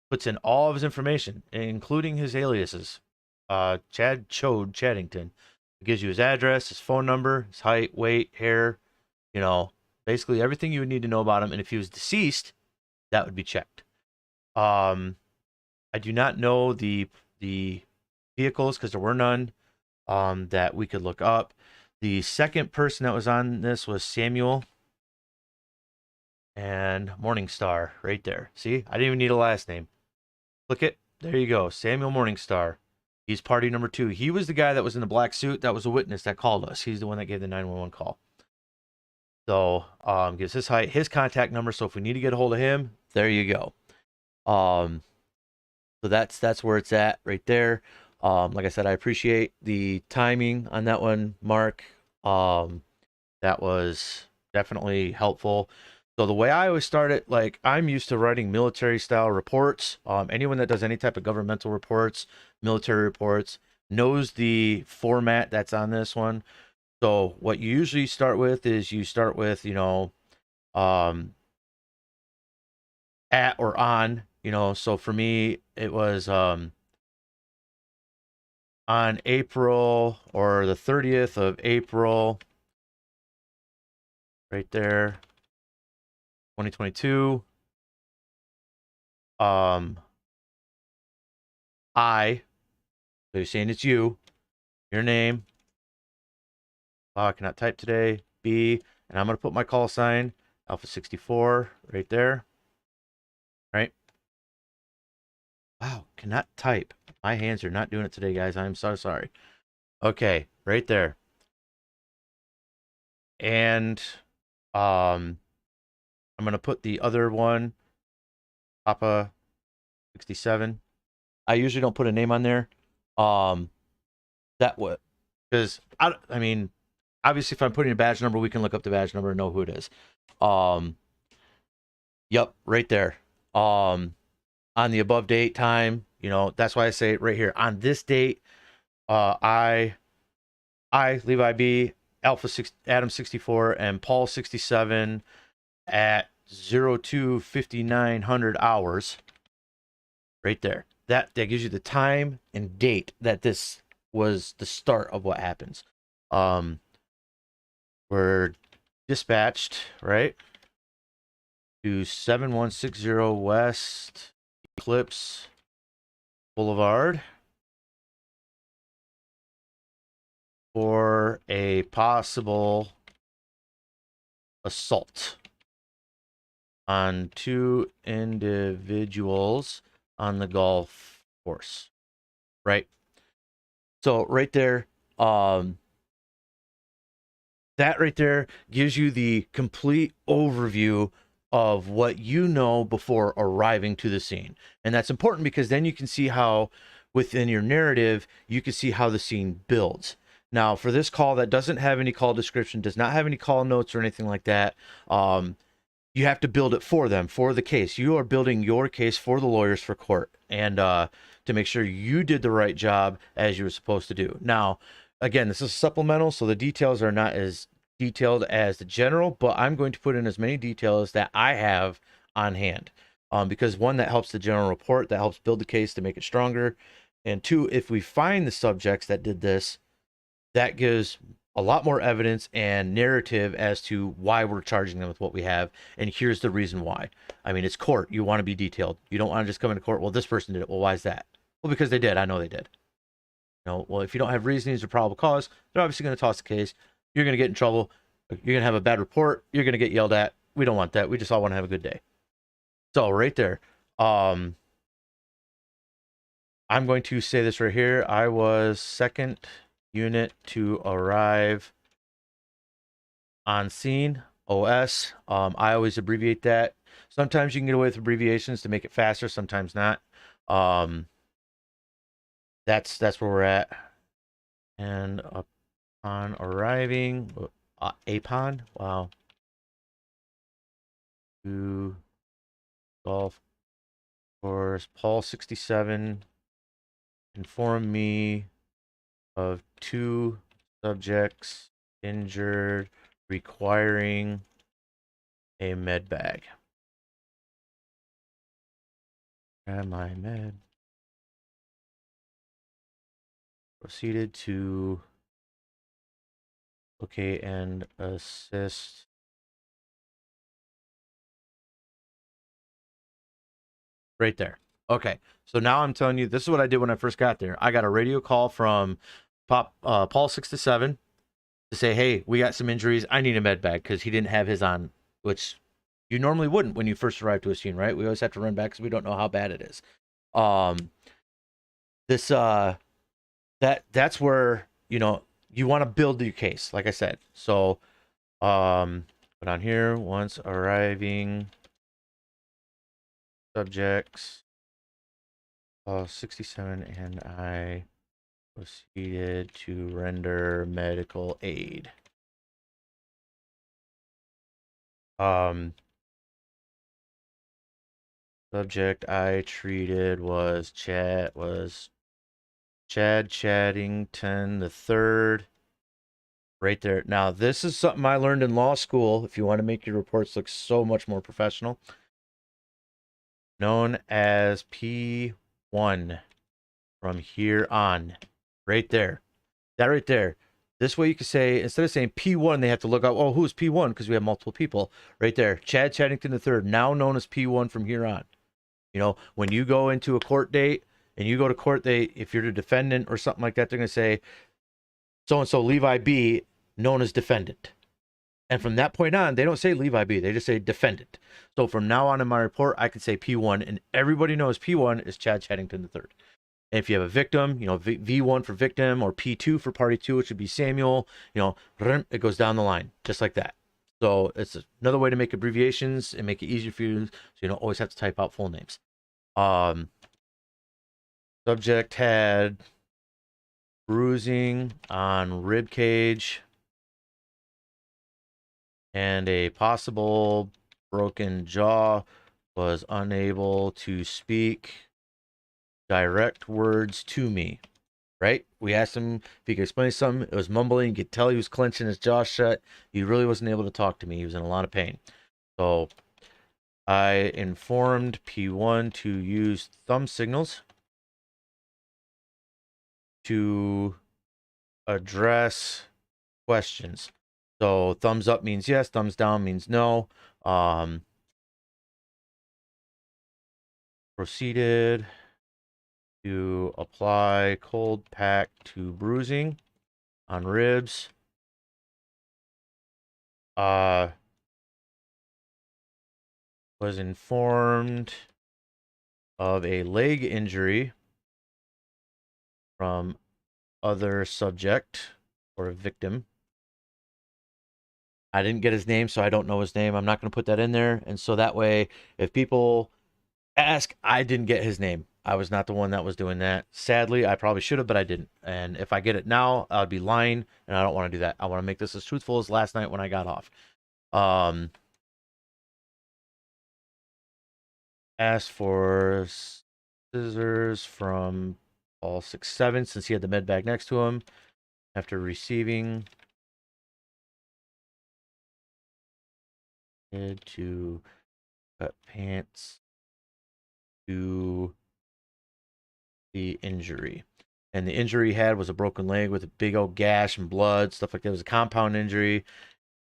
puts in all of his information, including his aliases. Chad Chode Chaddington. It gives you his address, his phone number, his height, weight, hair, you know, basically everything you would need to know about him. And if he was deceased, that would be checked. I do not know the vehicles because there were none that we could look up. The second person that was on this was Samuel and Morningstar right there. See, I didn't even need a last name. Click it. There you go. Samuel Morningstar. He's party number 2. He was the guy that was in the black suit. That was a witness that called us. He's the one that gave the 911 call. So gives his height, his contact number. So if we need to get a hold of him, there you go. So that's where it's at right there. Like I said, I appreciate the timing on that one, Mark. That was definitely helpful. So the way I always start it, like I'm used to writing military style reports. Anyone that does any type of governmental reports, military reports, knows the format that's on this one. So what you usually start with is you start with, at or on, so for me, it was on April or the 30th of April, right there, 2022. So you're saying it's you, your name. I cannot type today. B, and I'm going to put my call sign, Alpha 64, right there. Right? Wow, cannot type. My hands are not doing it today, guys. I'm so sorry. Okay, right there. And I'm going to put the other one, Papa 67. I usually don't put a name on there. That what? Because I mean, obviously, if I'm putting a badge number, we can look up the badge number and know who it is. Yep, right there. On the above date time, that's why I say it right here. On this date, I Levi B, Alpha 6, Adam 64, and Paul 67 at 02:5900 hours. Right there. That gives you the time and date that this was the start of what happens. We're dispatched, right, to 7160 West Eclipse Boulevard for a possible assault on 2 individuals on the golf course, right? So right there, that right there gives you the complete overview of what you know before arriving to the scene. And that's important because then you can see how within your narrative, you can see how the scene builds. Now, for this call that doesn't have any call description, does not have any call notes or anything like that, you have to build it for them, for the case. You are building your case for the lawyers for court and to make sure you did the right job as you were supposed to do. Now, again, this is supplemental, so the details are not as detailed as the general, but I'm going to put in as many details that I have on hand. Because one, that helps the general report, that helps build the case to make it stronger. And two, if we find the subjects that did this, that gives a lot more evidence and narrative as to why we're charging them with what we have, and here's the reason why. I mean, it's court. You want to be detailed. You don't want to just come into court. Well, this person did it. Well, why is that? Well, because they did. I know they did. Well, if you don't have reasonings or probable cause, they're obviously going to toss the case. You're going to get in trouble. You're going to have a bad report. You're going to get yelled at. We don't want that. We just all want to have a good day. So right there, I'm going to say this right here. I was second unit to arrive on scene, OS. I always abbreviate that. Sometimes you can get away with abbreviations to make it faster, sometimes not. That's where we're at. And upon arriving, upon, wow, to golf course, Paul 67 informed me of 2 subjects injured requiring a med bag. Grab my med. Proceeded to locate and assist. Right there. Okay. So now I'm telling you, this is what I did when I first got there. I got a radio call from Paul 67 to say, hey, we got some injuries. I need a med bag, because he didn't have his on, which you normally wouldn't when you first arrive to a scene, right? We always have to run back because we don't know how bad it is. That's where, you want to build your case, like I said. So put on here, once arriving subjects 67 and I proceeded to render medical aid. Subject I treated was Chad Chaddington the third. Right there. Now, this is something I learned in law school. If you want to make your reports look so much more professional, known as P1 from here on. Right there. That right there. This way you can say, instead of saying P1, they have to look up, oh, who's P1? Because we have multiple people. Right there. Chad Chaddington III, now known as P1 from here on. When you go into a court date and you go to court, if you're the defendant or something like that, they're going to say, so-and-so Levi B, known as defendant. And from that point on, they don't say Levi B, they just say defendant. So from now on in my report, I can say P1, and everybody knows P1 is Chad Chaddington III. And if you have a victim, V1 for victim, or P2 for party 2, which would be Samuel, it goes down the line, just like that. So it's another way to make abbreviations and make it easier for you, so you don't always have to type out full names. Subject had bruising on rib cage and a possible broken jaw, was unable to speak direct words to me. Right? We asked him if he could explain something. It was mumbling. You could tell he was clenching his jaw shut. He really wasn't able to talk to me. He was in a lot of pain. So I informed P1 to use thumb signals to address questions. So thumbs up means yes, thumbs down means no. Proceeded to apply cold pack to bruising on ribs. Was informed of a leg injury from other subject or victim. I didn't get his name, so I don't know his name. I'm not going to put that in there. And so that way, if people ask, I didn't get his name. I was not the one that was doing that. Sadly, I probably should have, but I didn't. And if I get it now, I'd be lying, and I don't want to do that. I want to make this as truthful as last night when I got off. Asked for scissors from all 6-7 since he had the med bag next to him. After receiving, to cut pants to the injury. and the injury he had was a broken leg with a big old gash and blood, stuff like that. It was a compound injury.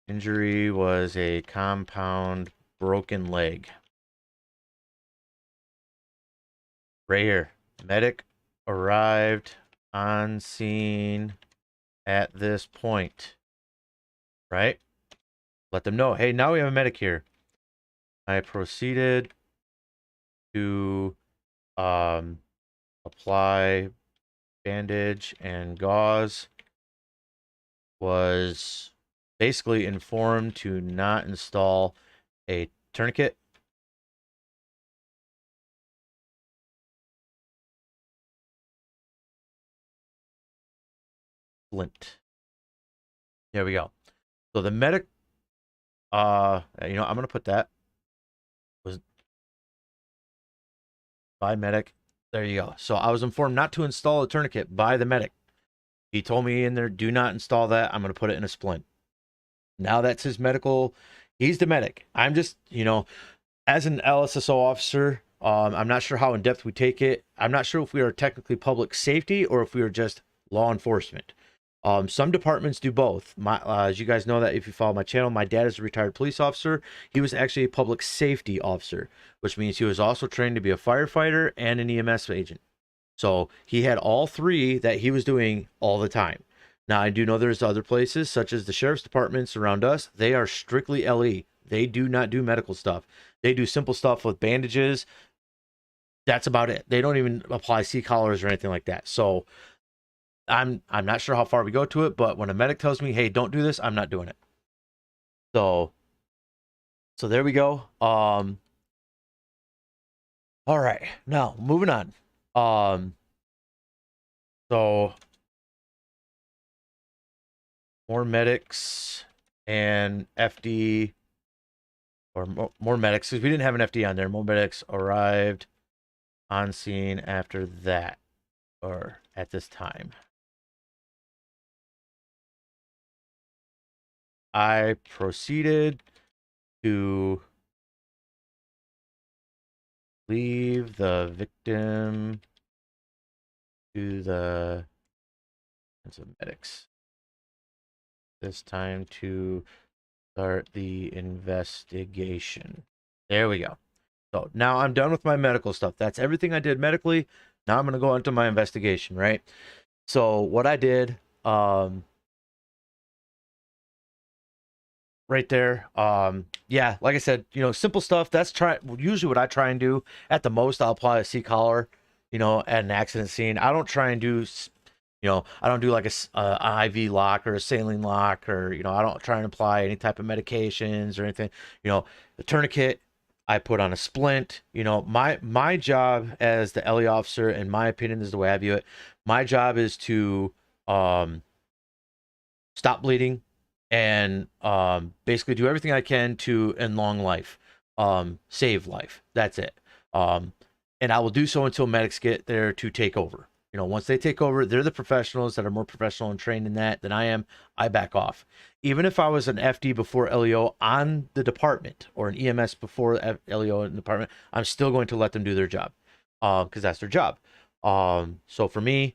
Injury was a compound broken leg. Right here. Medic arrived on scene at this point. Right? Let them know, hey, now we have a medic here. I proceeded to apply bandage and gauze. Was basically informed to not install a tourniquet. Splint. There we go. So the medic, I'm gonna put that was by medic. There you go. So I was informed not to install a tourniquet by the medic. He told me in there, do not install that. I'm gonna put it in a splint. Now that's his medical. He's the medic. I'm just, as an LSSO officer, I'm not sure how in depth we take it. I'm not sure if we are technically public safety or if we are just law enforcement. Some departments do both. As you guys know that if you follow my channel, my dad is a retired police officer. He was actually a public safety officer, which means he was also trained to be a firefighter and an EMS agent. So he had all three that he was doing all the time. Now, I do know there's other places, such as the sheriff's departments around us. They are strictly LE. They do not do medical stuff. They do simple stuff with bandages. That's about it. They don't even apply C-collars or anything like that. So I'm not sure how far we go to it, but when a medic tells me, hey, don't do this, I'm not doing it. So there we go. All right. Now, moving on. So more medics and FD, or more medics, because we didn't have an FD on there. More medics arrived on scene after that, or at this time. I proceeded to leave the victim to the medics. This time to start the investigation. There we go. So now I'm done with my medical stuff. That's everything I did medically. Now I'm going to go into my investigation, right? So what I did, right there, yeah, like I said, simple stuff. That's usually what I try and do. At the most, I'll apply a C-collar, at an accident scene. I don't try and do, I don't do like an IV lock or a saline lock, or, I don't try and apply any type of medications or anything. The tourniquet, I put on a splint. My job as the LE officer, in my opinion, is the way I view it. My job is to stop bleeding and basically do everything I can to enlong life, save life. That's it. And I will do so until medics get there to take over. Once they take over, they're the professionals that are more professional and trained in that than I am. I back off. Even if I was an FD before LEO on the department, or an EMS before LEO in the department, I'm still going to let them do their job, because that's their job. So for me,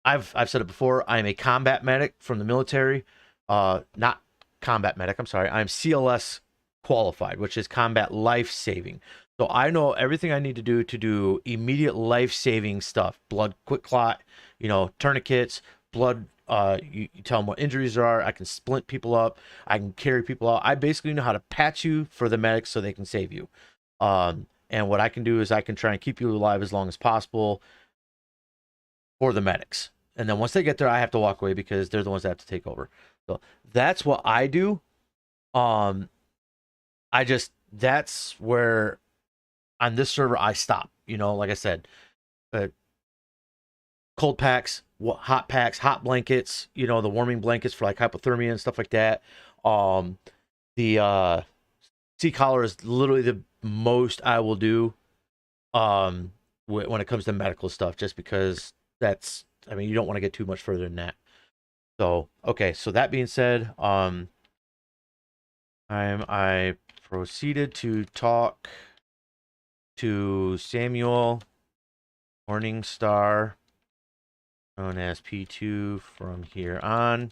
I've said it before. I am a combat medic from the military. Not combat medic. I'm sorry. I'm CLS qualified, which is combat life saving. So I know everything I need to do immediate life-saving stuff. Blood, quick clot, tourniquets, blood. You tell them what injuries there are. I can splint people up. I can carry people out. I basically know how to patch you for the medics so they can save you. And what I can do is I can try and keep you alive as long as possible for the medics. And then once they get there, I have to walk away because they're the ones that have to take over. So that's what I do. That's where on this server I stop. Like I said, cold packs, hot packs, hot blankets, the warming blankets for like hypothermia and stuff like that. The C-collar is literally the most I will do when it comes to medical stuff, just because you don't want to get too much further than that. So, okay, so that being said, I proceeded to talk to Samuel Morningstar known as P2 from here on.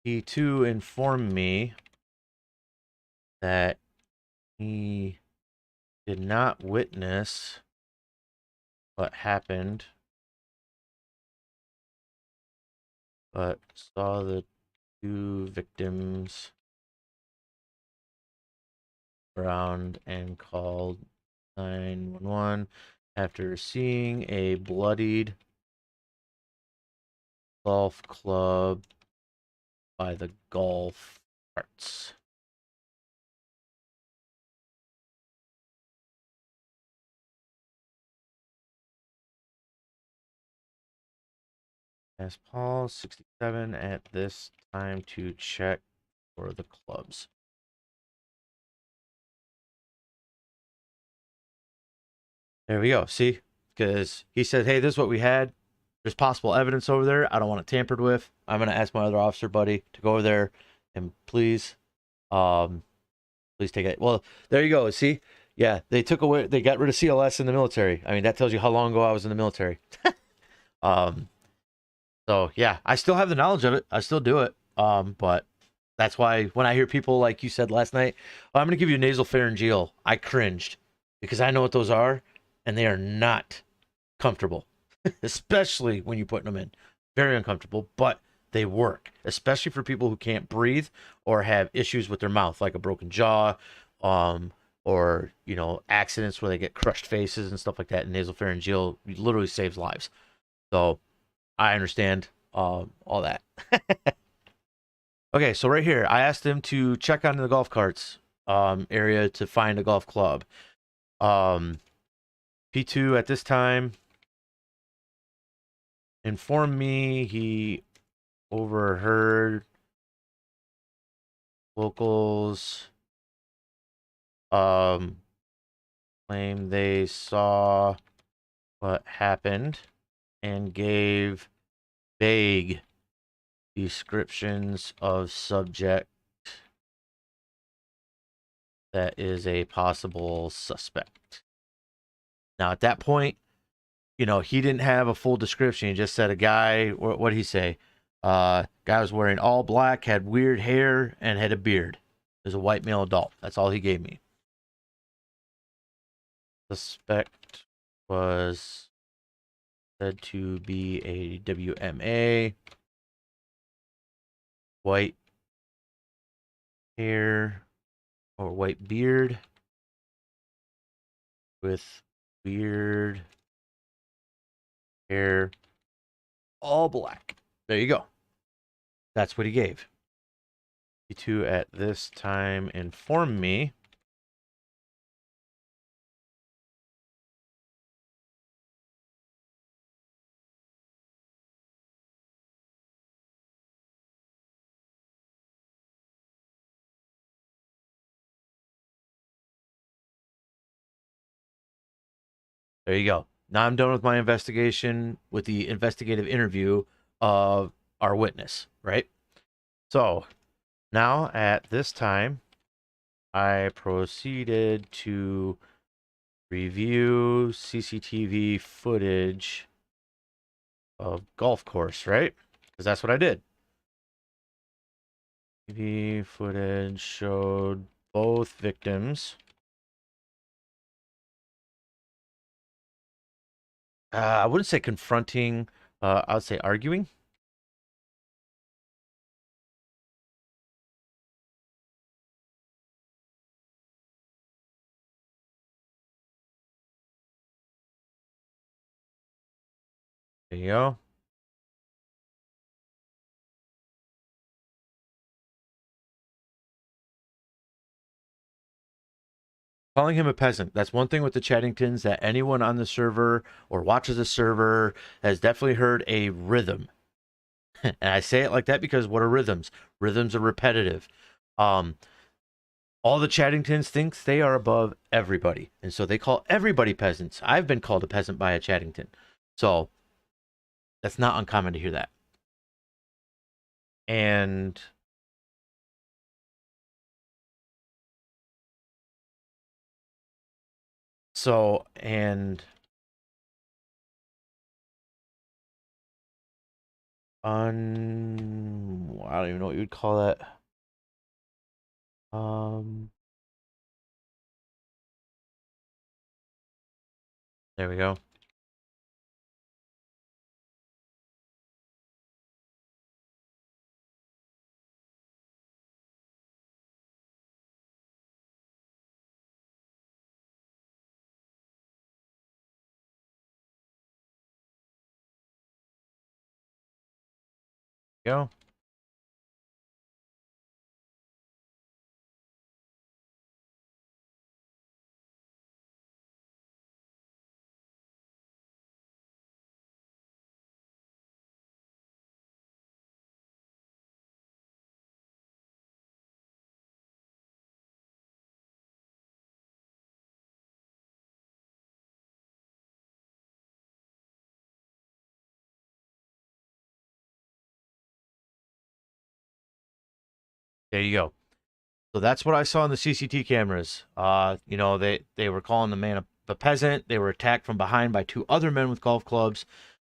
P2 informed me that he did not witness what happened, but saw the two victims around and called 911 after seeing a bloodied golf club by the golf carts. Asked Paul 67 at this time to check for the clubs. There we go. See? Because he said, hey, this is what we had. There's possible evidence over there. I don't want it tampered with. I'm going to ask my other officer buddy to go over there and please take it. Well, there you go. See? Yeah, they got rid of CLS in the military. I mean, that tells you how long ago I was in the military. So yeah, I still have the knowledge of it. I still do it. But that's why when I hear people like you said last night, oh, I'm going to give you nasal pharyngeal, I cringed because I know what those are, and they are not comfortable, especially when you're putting them in. Very uncomfortable, but they work, especially for people who can't breathe or have issues with their mouth, like a broken jaw, or accidents where they get crushed faces and stuff like that. And nasal pharyngeal literally saves lives. So I understand all that. Okay, so right here, I asked him to check on the golf carts area to find a golf club. P2 at this time informed me he overheard locals claim they saw what happened and gave vague descriptions of subject that is a possible suspect. Now, at that point, he didn't have a full description. He just said a guy, what did he say? Guy was wearing all black, had weird hair, and had a beard. There's a white male adult. That's all he gave me. Suspect was said to be a WMA. White hair or white beard with weird hair, all black. There you go. That's what he gave. P2 at this time informed me there you go. Now I'm done with my investigation with the investigative interview of our witness, right? So now at this time, I proceeded to review CCTV footage of golf course, right? Because that's what I did. TV footage showed both victims. I wouldn't say confronting. I would say arguing. There you go. Calling him a peasant. That's one thing with the Chaddingtons that anyone on the server or watches the server has definitely heard a rhythm. And I say it like that because what are rhythms? Rhythms are repetitive. All the Chaddingtons thinks they are above everybody. And so they call everybody peasants. I've been called a peasant by a Chaddington. So that's not uncommon to hear that. And so, and I don't even know what you would call that. There we go. Go. There you go. So that's what I saw in the CCT cameras. You know, they were calling the man a peasant. They were attacked from behind by two other men with golf clubs.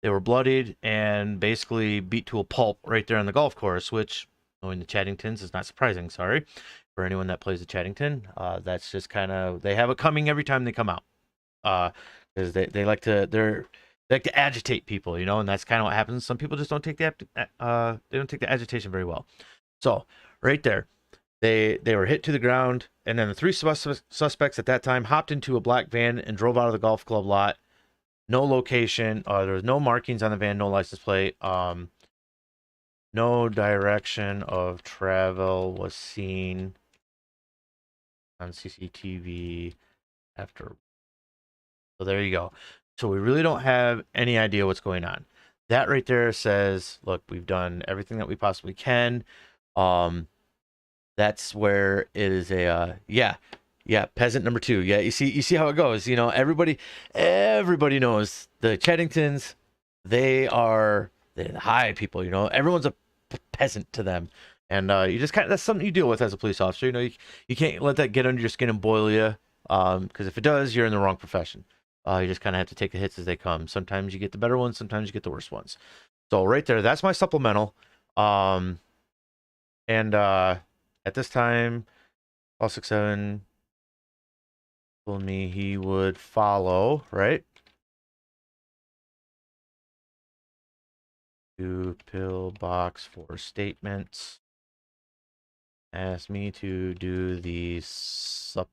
They were bloodied and basically beat to a pulp right there on the golf course, which, knowing the Chattingtons, is not surprising. Sorry for anyone that plays the Chattington. That's just kind of, they have it coming every time they come out. Because they like to they like to agitate people, you know, and that's kind of what happens. Some people just don't take the they don't take the agitation very well. So right there, they were hit to the ground, and then the three suspects at that time hopped into a black van and drove out of the golf club lot. No location. There was no markings on the van, no license plate. No direction of travel was seen on CCTV after. So there you go. So we really don't have any idea what's going on. That right there says, look, we've done everything that we possibly can. That's where it is a yeah, peasant number 2. Yeah, you see how it goes. You know, everybody knows the Chattingtons. They're the high people. You know, everyone's a peasant to them, and you just kind of, that's something you deal with as a police officer. You know, you can't let that get under your skin and boil you, because if it does, you're in the wrong profession. You just kind of have to take the hits as they come. Sometimes you get the better ones, sometimes you get the worst ones. So right there, that's my supplemental. And at this time, all 67 told me he would follow, right? To pillbox for statements. Asked me to do the supplement.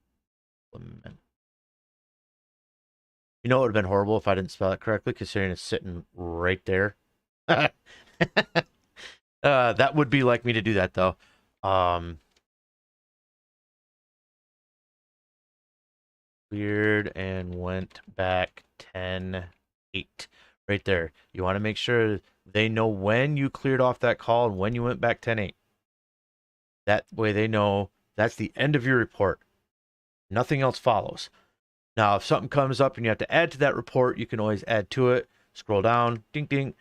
You know, it would have been horrible if I didn't spell it correctly, considering it's sitting right there. That would be like me to do that, though. Cleared and went back 10-8. Right there. You want to make sure they know when you cleared off that call and when you went back 10-8. That way they know that's the end of your report. Nothing else follows. Now, if something comes up and you have to add to that report, you can always add to it. Scroll down, ding, ding,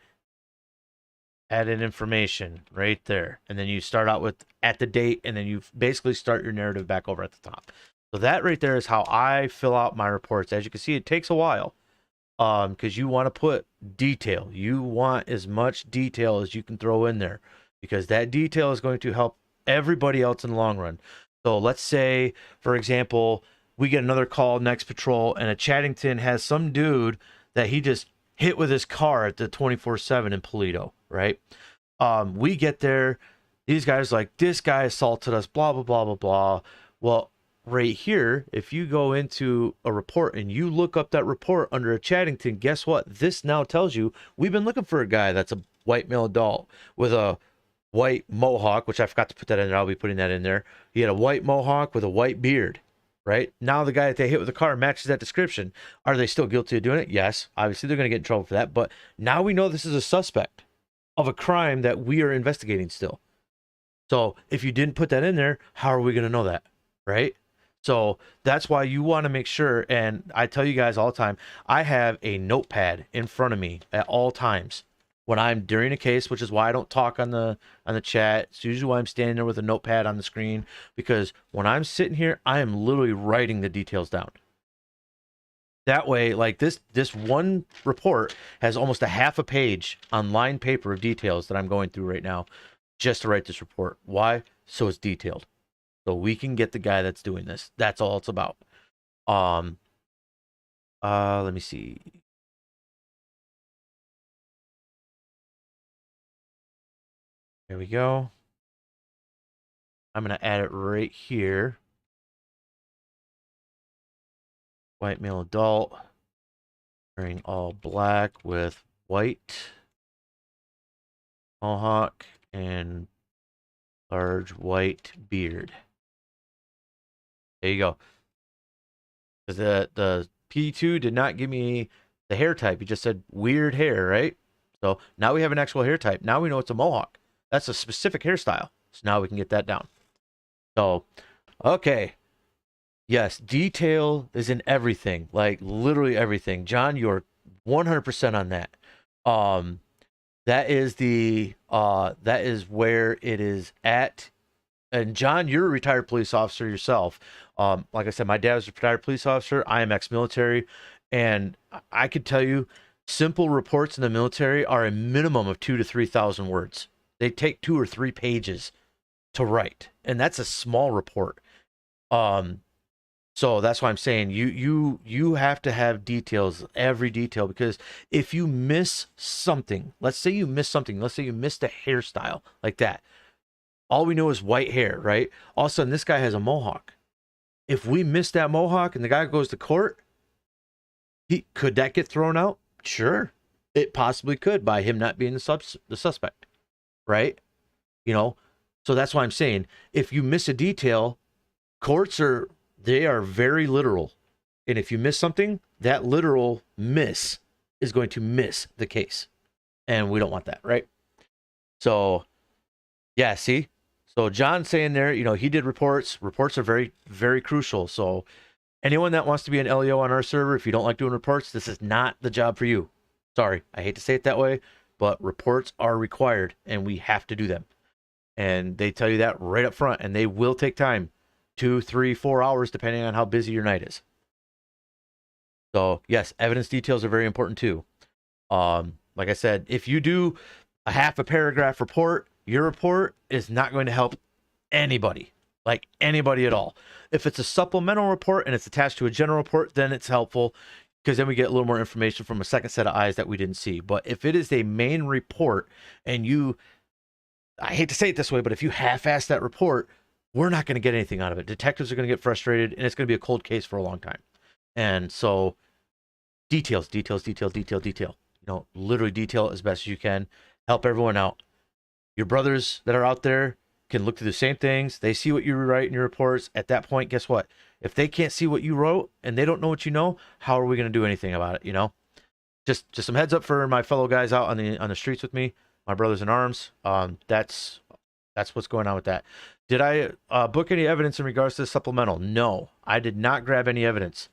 add in information right there. And then you start out with at the date, and then you basically start your narrative back over at the top. So that right there is how I fill out my reports. As you can see, it takes a while, because you want to put detail. You want as much detail as you can throw in there, because that detail is going to help everybody else in the long run. So let's say, for example, we get another call next patrol, and a Chattington has some dude that he just hit with his car at the 24/7 in Polito, right? We get there, these guys like, this guy assaulted us, blah, blah, blah, blah, blah. Well, right here, if you go into a report and you look up that report under a Chattington, guess what? This now tells you we've been looking for a guy that's a white male adult with a white mohawk, which I forgot to put that in there. I'll be putting that in there. He had a white mohawk with a white beard, right? Now the guy that they hit with the car matches that description. Are they still guilty of doing it? Yes. Obviously, they're going to get in trouble for that. But now we know this is a suspect of a crime that we are investigating still. So if you didn't put that in there, how are we going to know that, right? So that's why you want to make sure, and I tell you guys all the time, I have a notepad in front of me at all times when I'm during a case, which is why I don't talk on the chat. It's usually why I'm standing there with a notepad on the screen, because when I'm sitting here, I am literally writing the details down. That way, like this one report has almost a half a page on lined paper of details that I'm going through right now just to write this report. Why? So it's detailed. So we can get the guy that's doing this. That's all it's about. Let me see. There we go. I'm gonna add it right here. White male adult, wearing all black with white mohawk and large white beard. There you go. The P2 did not give me the hair type. He just said weird hair, right? So now we have an actual hair type. Now we know it's a mohawk. That's a specific hairstyle. So now we can get that down. So, okay. Yes, detail is in everything, like literally everything. John, you're 100% on that. That is where it is at. And John, you're a retired police officer yourself. Like I said, my dad was a retired police officer. I am ex-military, and I could tell you, simple reports in the military are a minimum of 2,000 to 3,000 words. They take 2 or 3 pages to write, and that's a small report. So that's why I'm saying you have to have details, every detail, because if you miss something, let's say you miss something, let's say you missed a hairstyle like that. All we know is white hair, right? All of a sudden, this guy has a mohawk. If we miss that mohawk and the guy goes to court, could that get thrown out? Sure, it possibly could by him not being the suspect, right? You know, so that's why I'm saying if you miss a detail, courts are very literal, and if you miss something, that literal miss is going to miss the case, and we don't want that, right? So, yeah, see. So John's saying there, you know, he did reports. Reports are very, very crucial. So anyone that wants to be an LEO on our server, if you don't like doing reports, this is not the job for you. Sorry, I hate to say it that way, but reports are required, and we have to do them. And they tell you that right up front, and they will take time, 2, 3, 4 hours, depending on how busy your night is. So yes, evidence details are very important too. Like I said, if you do a half a paragraph report, your report is not going to help anybody, like anybody at all. If it's a supplemental report and it's attached to a general report, then it's helpful because then we get a little more information from a second set of eyes that we didn't see. But if it is a main report and I hate to say it this way, but if you half-ass that report, we're not going to get anything out of it. Detectives are going to get frustrated, and it's going to be a cold case for a long time. And so details. You know, literally detail as best as you can. Help everyone out. Your brothers that are out there can look through the same things. They see what you write in your reports. At that point, guess what? If they can't see what you wrote and they don't know what you know, how are we going to do anything about it, you know? Just some heads up for my fellow guys out on the streets with me, my brothers in arms. That's what's going on with that. Did I book any evidence in regards to the supplemental? No, I did not grab any evidence.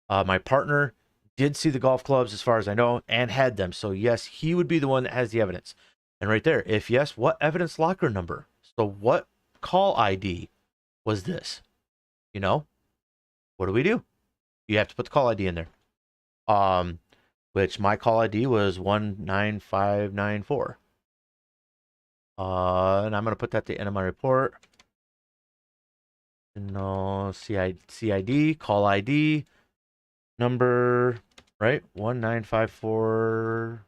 My partner did see the golf clubs, as far as I know, and had them. So yes, he would be the one that has the evidence. And right there, if yes, what evidence locker number? So what call ID was this? You know, what do? You have to put the call ID in there. Which my call ID was 19594. And I'm gonna put that at the end of my report. No, CID, call ID number, right? 1954.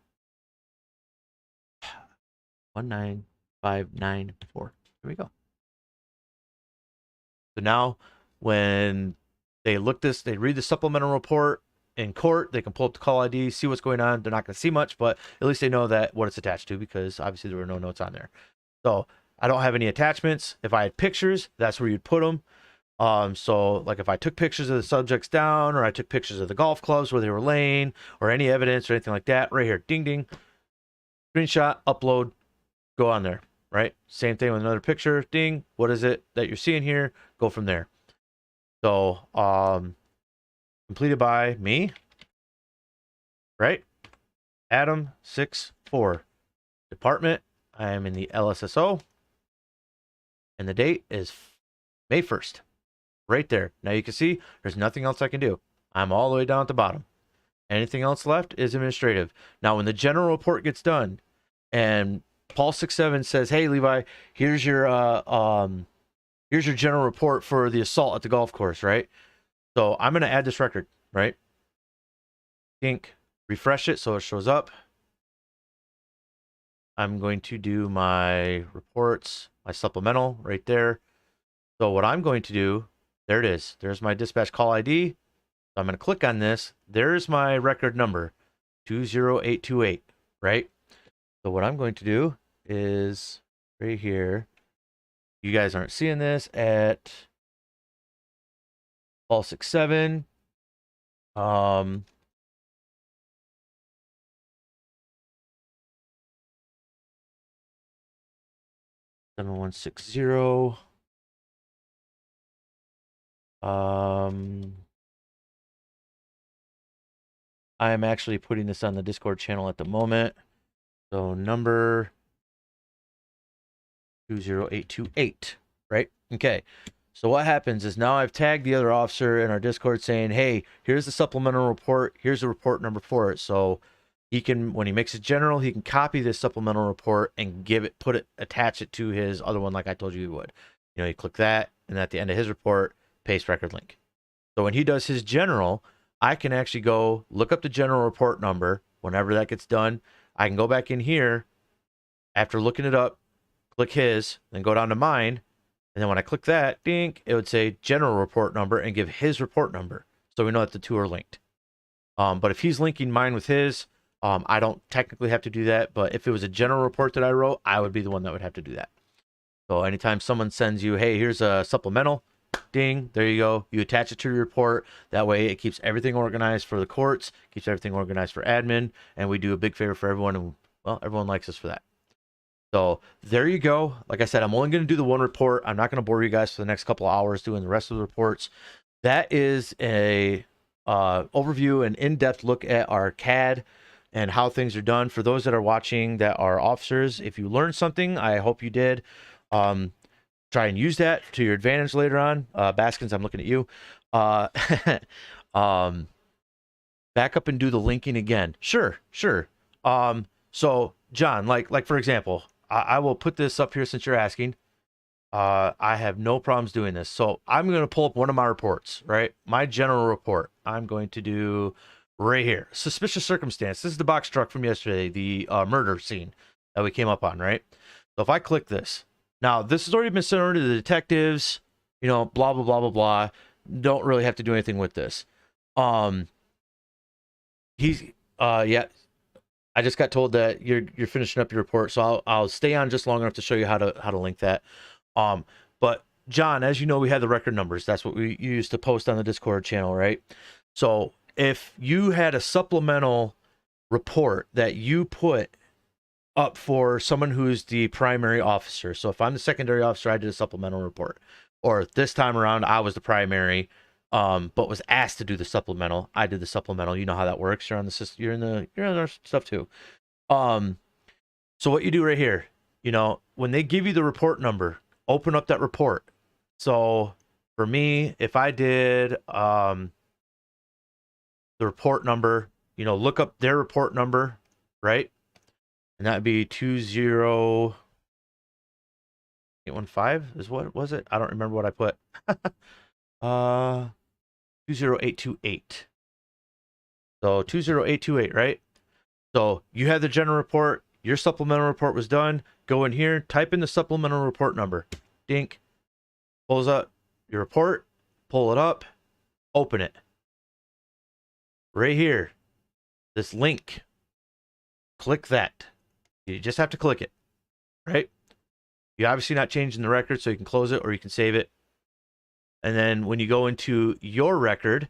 19594. Here we go. So now when they read the supplemental report in court, they can pull up the call ID, see what's going on. They're not going to see much, but at least they know that what it's attached to, because obviously there were no notes on there. So I don't have any attachments. If I had pictures, that's where you'd put them. So like if I took pictures of the subjects down, or I took pictures of the golf clubs where they were laying, or any evidence or anything like that, right here, ding, ding, screenshot, upload, go on there, right? Same thing with another picture, ding, what is it that you're seeing here? Go from there. So, completed by me, right? Adam 64. Department, I am in the LSSO, and the date is May 1st. Right there. Now you can see there's nothing else I can do. I'm all the way down at the bottom. Anything else left is administrative. Now, when the general report gets done, and Paul 67 says, "Hey, Levi, here's your general report for the assault at the golf course," right? So I'm going to add this record, right? Ink, refresh it so it shows up. I'm going to do my reports, my supplemental right there. So what I'm going to do, there it is. There's my dispatch call ID. So I'm going to click on this. There's my record number, 20828, right? So what I'm going to do is right here. You guys aren't seeing this at Paul 67. 7160. I am actually putting this on the Discord channel at the moment. So number 20828, right? Okay. So what happens is now I've tagged the other officer in our Discord saying, "Hey, here's the supplemental report. Here's the report number for it." So he can, when he makes it general, he can copy this supplemental report and attach it to his other one, like I told you he would. You know, you click that, and at the end of his report, paste record link. So when he does his general, I can actually go look up the general report number. Whenever that gets done, I can go back in here after looking it up, click his, then go down to mine. And then when I click that, ding, it would say general report number and give his report number. So we know that the two are linked. But if he's linking mine with his, I don't technically have to do that. But if it was a general report that I wrote, I would be the one that would have to do that. So anytime someone sends you, "Hey, here's a supplemental," ding, there you go. You attach it to your report. That way it keeps everything organized for the courts, keeps everything organized for admin, and we do a big favor for everyone. And, well, everyone likes us for that. So there you go. Like I said, I'm only going to do the one report. I'm not going to bore you guys for the next couple of hours doing the rest of the reports. That is a overview and in-depth look at our CAD and how things are done. For those that are watching that are officers, if you learned something, I hope you did. Try and use that to your advantage later on. Baskins, I'm looking at you. Back up and do the linking again. Sure. So John, like for example, I will put this up here since you're asking. I have no problems doing this. So I'm going to pull up one of my reports, right? My general report. I'm going to do right here. Suspicious circumstance. This is the box truck from yesterday, the murder scene that we came up on, right? So if I click this, now this has already been sent over to the detectives, you know, blah, blah, blah, blah, blah. Don't really have to do anything with this. Yeah. I just got told that you're finishing up your report, so I'll stay on just long enough to show you how to link that. But John, as you know, we had the record numbers. That's what we used to post on the Discord channel, right? So if you had a supplemental report that you put up for someone who's the primary officer, so if I'm the secondary officer, I did a supplemental report, or this time around I was the primary, but was asked to do the supplemental. I did the supplemental. You know how that works. You're on the system. You're on our stuff too. So what you do right here, you know, when they give you the report number, open up that report. So for me, if I did the report number, you know, look up their report number, right? And that'd be 20815 is what was it? I don't remember what I put. 20828. So 20828, right? So you have the general report. Your supplemental report was done. Go in here, type in the supplemental report number. Dink. Pulls up your report. Pull it up. Open it. Right here. This link. Click that. You just have to click it. Right? You're obviously not changing the record, so you can close it or you can save it. And then when you go into your record,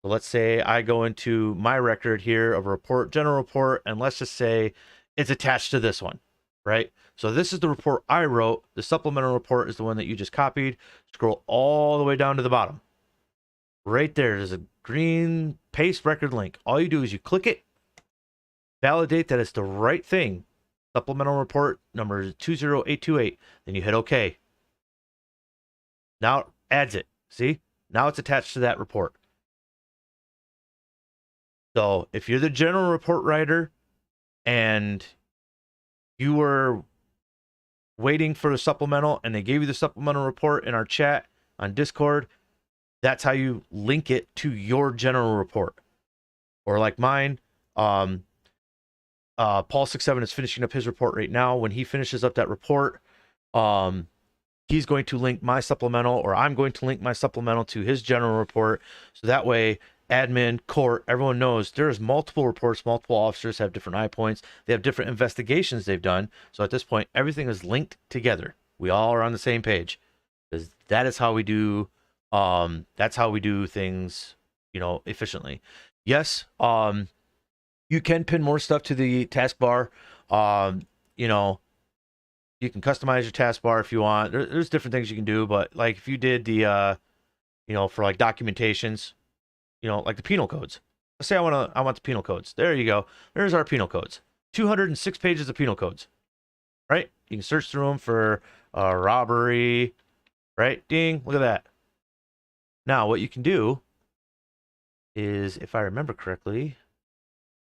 so let's say I go into my record here of a report, general report, and let's just say it's attached to this one, right? So this is the report I wrote. The supplemental report is the one that you just copied. Scroll all the way down to the bottom. Right there's a green paste record link. All you do is you click it, validate that it's the right thing. Supplemental report number 20828. Then you hit OK. Now it adds it. See? Now it's attached to that report. So if you're the general report writer and you were waiting for the supplemental and they gave you the supplemental report in our chat on Discord, that's how you link it to your general report. Or like mine, Paul 67 is finishing up his report right now. When he finishes up that report, he's going to link my supplemental, or I'm going to link my supplemental to his general report. So that way, admin, court, everyone knows there's multiple reports, multiple officers have different eye points. They have different investigations they've done. So at this point, everything is linked together. We all are on the same page. Because that is how we do, that's how we do things, you know, efficiently. Yes, you can pin more stuff to the taskbar. You know, you can customize your taskbar if you want. There's different things you can do, but like if you did the, you know, for like documentations, you know, like the penal codes. Let's say I want the penal codes. There you go. There's our penal codes. 206 pages of penal codes. Right? You can search through them for robbery. Right? Ding. Look at that. Now, what you can do is, if I remember correctly,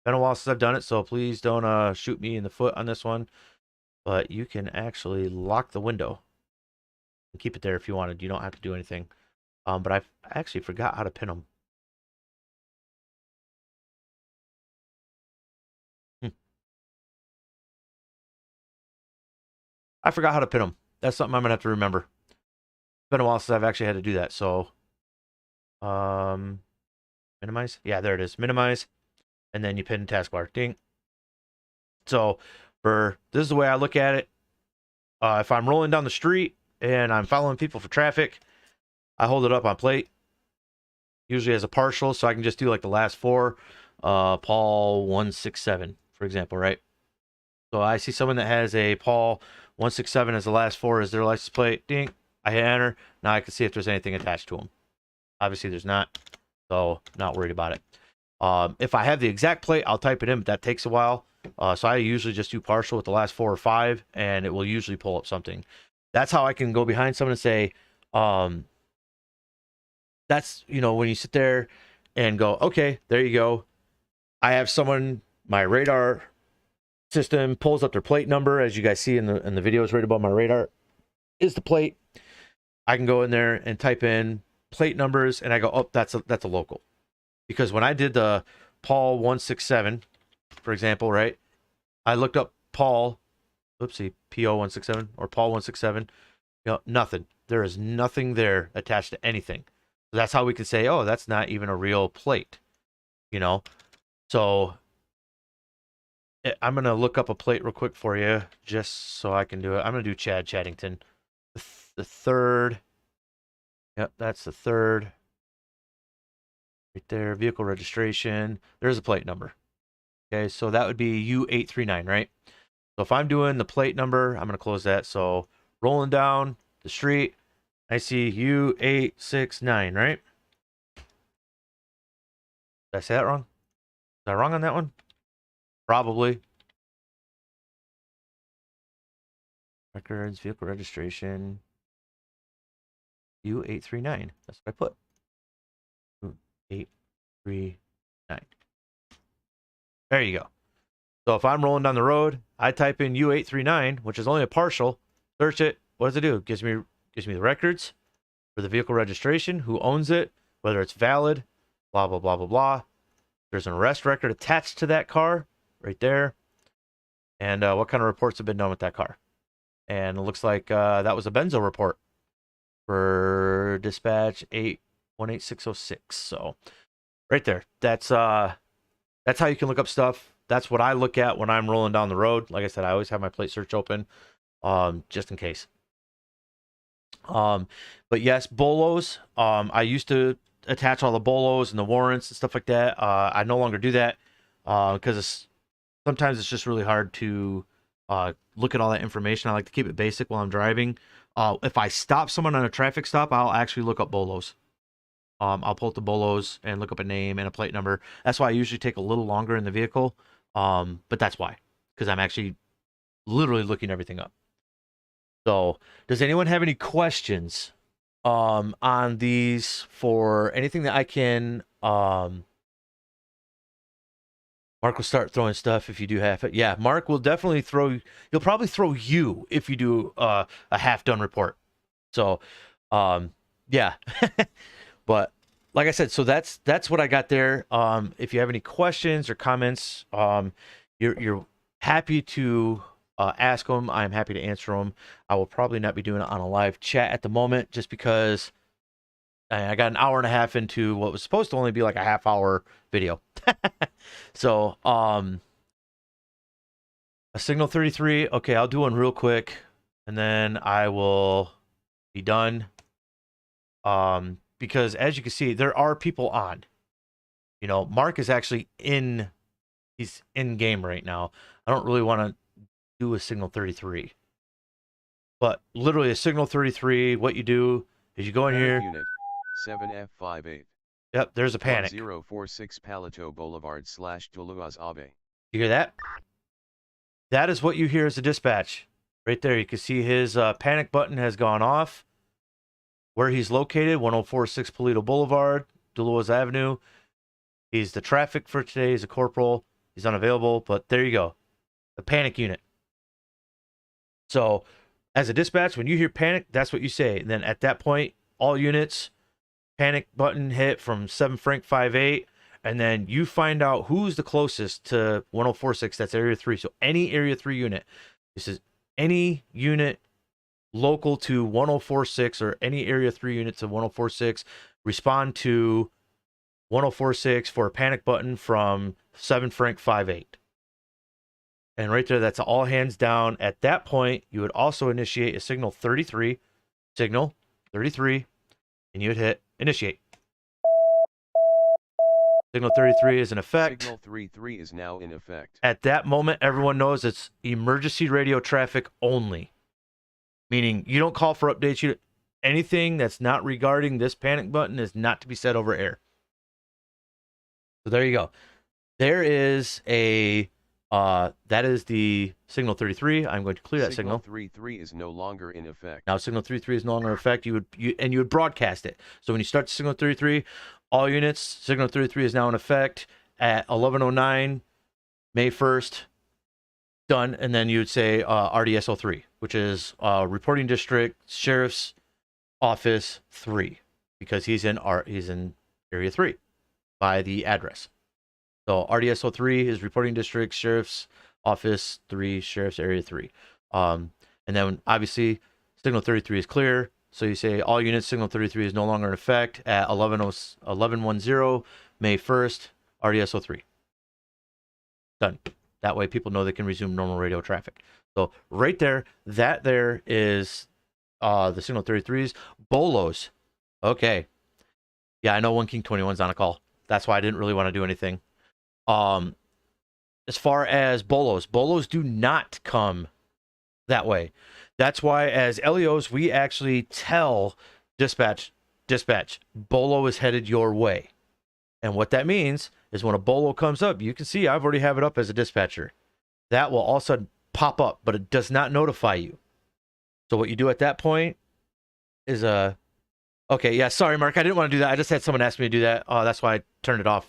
been a while since I've done it, so please don't shoot me in the foot on this one. But you can actually lock the window and keep it there if you wanted. You don't have to do anything. But I actually forgot how to pin them. I forgot how to pin them. That's something I'm gonna have to remember. It's been a while since I've actually had to do that. So, minimize. Yeah, there it is. Minimize, and then you pin taskbar. Ding. So, this is the way I look at it. If I'm rolling down the street and I'm following people for traffic, I hold it up on plate, usually as a partial, so I can just do like the last four. Paul 167, for example, right? So I see someone that has a Paul 167 as the last four as their license plate. Ding. I hit enter. Now I can see if there's anything attached to them. Obviously, there's not, so not worried about it. If I have the exact plate, I'll type it in, but that takes a while. So I usually just do partial with the last 4 or 5, and it will usually pull up something. That's how I can go behind someone and say, that's, you know, when you sit there and go, okay, there you go. I have someone, my radar system pulls up their plate number, as you guys see in the videos right above my radar is the plate. I can go in there and type in plate numbers, and I go, oh, that's a local. Because when I did the Paul 167, for example, right, I looked up Paul, oopsie, PO 167 or Paul 167, you know, nothing. There is nothing there attached to anything. So that's how we can say, oh, that's not even a real plate, you know. So I'm going to look up a plate real quick for you just so I can do it. I'm going to do Chad Chaddington. The third. Yep, that's the third. Right there, vehicle registration. There's a plate number. Okay, so that would be U839, right? So if I'm doing the plate number, I'm going to close that. So rolling down the street, I see U869, right? Did I say that wrong? Was I wrong on that one? Probably. Records, vehicle registration. U839. That's what I put. U839. There you go. So if I'm rolling down the road, I type in U839, which is only a partial, search it. What does it do? It gives me the records for the vehicle registration, who owns it, whether it's valid, blah, blah, blah, blah, blah. There's an arrest record attached to that car right there. And what kind of reports have been done with that car. And it looks like that was a benzo report for dispatch 818606. So right there, that's how you can look up stuff. That's what I look at when I'm rolling down the road. Like I said, I always have my plate search open, just in case. But yes, bolos. I used to attach all the bolos and the warrants and stuff like that. I no longer do that because sometimes it's just really hard to look at all that information. I like to keep it basic while I'm driving. If I stop someone on a traffic stop, I'll actually look up bolos. I'll pull up the bolos and look up a name and a plate number. That's why I usually take a little longer in the vehicle. But that's why, because I'm actually literally looking everything up. So, does anyone have any questions on these for anything that I can Mark will start throwing stuff if you do half it. Yeah, Mark will definitely throw. He'll probably throw you if you do a half done report. So, yeah. But like I said, so that's what I got there. If you have any questions or comments, you're happy to ask them. I'm happy to answer them. I will probably not be doing it on a live chat at the moment, just because I got an hour and a half into what was supposed to only be like a half hour video. So, a signal 33. Okay, I'll do one real quick, and then I will be done. Because as you can see, there are people on. You know, Mark is actually he's in game right now. I don't really want to do a signal 33. But literally a signal 33, what you do is you go in here. Unit 7F58. Yep, there's a panic. 1046 Palato Boulevard / Toulouse Ave. You hear that? That is what you hear as a dispatch. Right there, you can see his panic button has gone off. Where he's located, 1046 Paleto Boulevard, Toulouse Avenue. He's the traffic for today. He's a corporal. He's unavailable, but there you go. The panic unit. So, as a dispatch, when you hear panic, that's what you say. And then at that point, all units, panic button hit from 7 Frank 58, and then you find out who's the closest to 1046. That's Area 3. So, any Area 3 unit. This is any unit local to 1046 or any Area 3 units of 1046, respond to 1046 for a panic button from 7 Frank 58. And right there, that's all hands down. At that point, you would also initiate a signal 33, and you would hit initiate. Signal 33 is in effect. Signal 33 is now in effect. At that moment, everyone knows it's emergency radio traffic only. Meaning you don't call for updates. Anything that's not regarding this panic button is not to be said over air. So there you go. There is a that is the signal 33. I'm going to clear that signal. Signal 33 is no longer in effect. Now signal 33 is no longer in effect. You would broadcast it. So when you start signal 33, all units, signal 33 is now in effect at 11:09, May 1st. Done. And then you would say RDSO3, which is reporting district sheriff's office 3, because he's in area 3 by the address. So RDSO3 is reporting district sheriff's office 3, sheriff's area 3. And then obviously signal 33 is clear. So you say all units, signal 33 is no longer in effect at 11:10 May 1st, RDSO3. Done. That way people know they can resume normal radio traffic. So right there, that there is the signal 33s. Bolos. Okay. Yeah, I know 1 King 21's on a call. That's why I didn't really want to do anything. As far as bolos do not come that way. That's why as LEOs, we actually tell dispatch, bolo is headed your way. And what that means is when a bolo comes up, you can see I've already have it up as a dispatcher. That will all of a sudden pop up, but it does not notify you. So what you do at that point is okay, yeah, sorry, Mark, I didn't want to do that. I just had someone ask me to do that. That's why I turned it off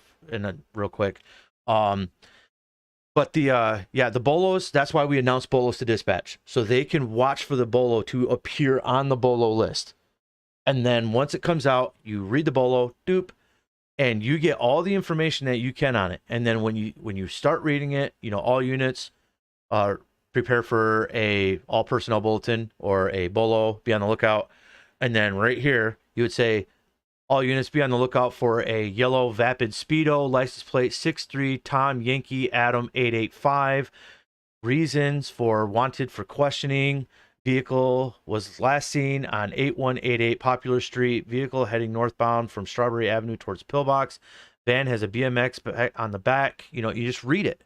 real quick. But the bolos, that's why we announce bolos to dispatch. So they can watch for the bolo to appear on the bolo list. And then once it comes out, you read the bolo, doop, and you get all the information that you can on it. And then when you start reading it, all units prepare for a all personnel bulletin or a bolo, be on the lookout. And then right here, you would say, all units be on the lookout for a yellow Vapid Speedo, license plate 63 Tom Yankee Adam 885. Reasons for wanted for questioning. Vehicle was last seen on 8188 Popular Street. Vehicle heading northbound from Strawberry Avenue towards Pillbox. Van has a BMX on the back. You just read it.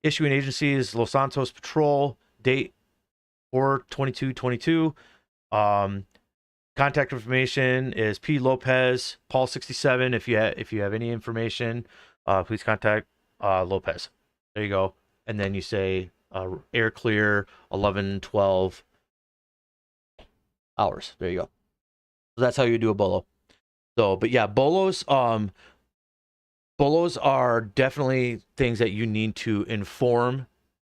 Issuing agency is Los Santos Patrol. Date 4/22/22. Contact information is P. Lopez, Paul 67. If you have any information, please contact Lopez. There you go. And then you say air clear 11:12 hours. There you go. So that's how you do a bolo. So, but yeah, bolos. Bolos are definitely things that you need to inform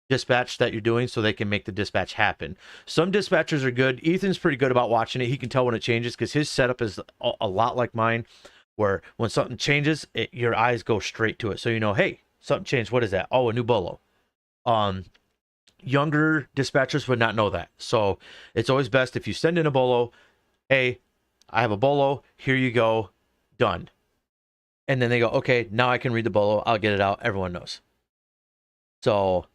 dispatch that you're doing so they can make the dispatch happen. Some dispatchers are good. Ethan's pretty good about watching it. He can tell when it changes because his setup is a lot like mine, where when something changes, your eyes go straight to it. So you know, hey, something changed. What is that? Oh, a new bolo. Younger dispatchers would not know that. So it's always best if you send in a bolo, hey, I have a bolo, here you go, done. And then they go, okay, now I can read the bolo, I'll get it out, everyone knows. So,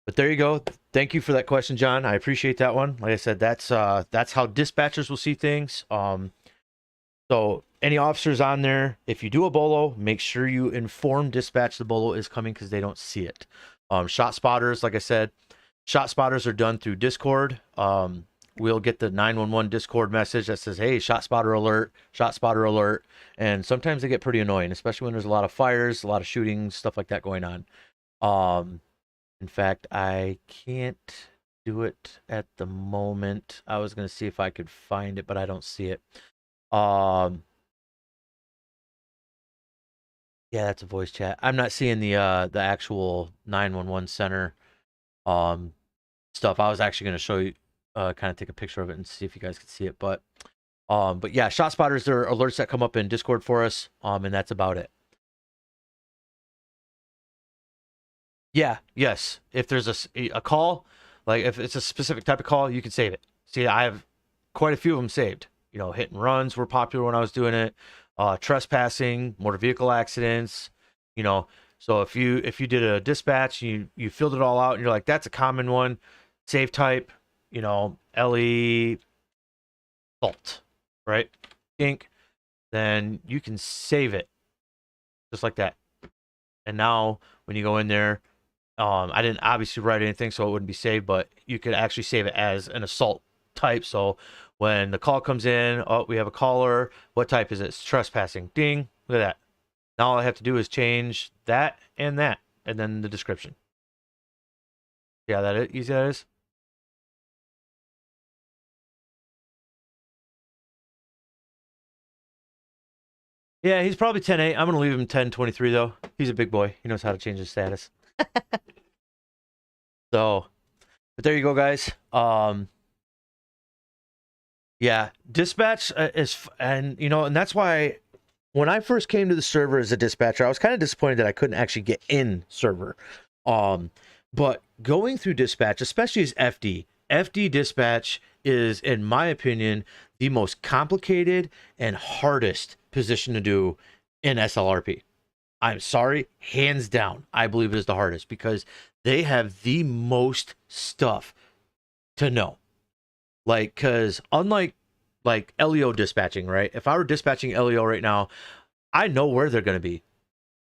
but there you go. Thank you for that question, John. I appreciate that one. Like I said, that's how dispatchers will see things. So any officers on there, if you do a bolo, make sure you inform dispatch the bolo is coming because they don't see it. Shot spotters, like I said, shot spotters are done through Discord. We'll get the 911 Discord message that says, hey, shot spotter alert, and sometimes they get pretty annoying, especially when there's a lot of fires, a lot of shootings, stuff like that going on. In fact, I can't do it at the moment. I was going to see if I could find it, but I don't see it. Yeah, that's a voice chat. I'm not seeing the actual 911 center stuff. I was actually going to show you, kind of take a picture of it and see if you guys can see it. But yeah, shot spotters, there are alerts that come up in Discord for us, and that's about it. Yeah, yes. If there's a call, like if it's a specific type of call, you can save it. See, I have quite a few of them saved. You know, hit and runs were popular when I was doing it. Trespassing, motor vehicle accidents. You know, so if you did a dispatch, you filled it all out, and you're like, that's a common one. Save type, you know, LE fault, right? Ink. Then you can save it just like that. And now when you go in there, I didn't obviously write anything, so it wouldn't be saved, but you could actually save it as an assault type. So when the call comes in, oh, we have a caller. What type is it? It's trespassing. Ding. Look at that. Now all I have to do is change that, and then the description. Yeah, that easy that is. Yeah, he's probably 10-8. I'm going to leave him 10-23, though. He's a big boy. He knows how to change his status. So, but there you go, guys. Yeah, dispatch is, and you know, and that's why when I first came to the server as a dispatcher, I was kind of disappointed that I couldn't actually get in server. But going through dispatch, especially as FD dispatch is, in my opinion, the most complicated and hardest position to do in SLRP. I'm sorry, hands down, I believe it is the hardest because they have the most stuff to know. Like, because unlike like LEO dispatching, right? If I were dispatching LEO right now, I know where they're going to be.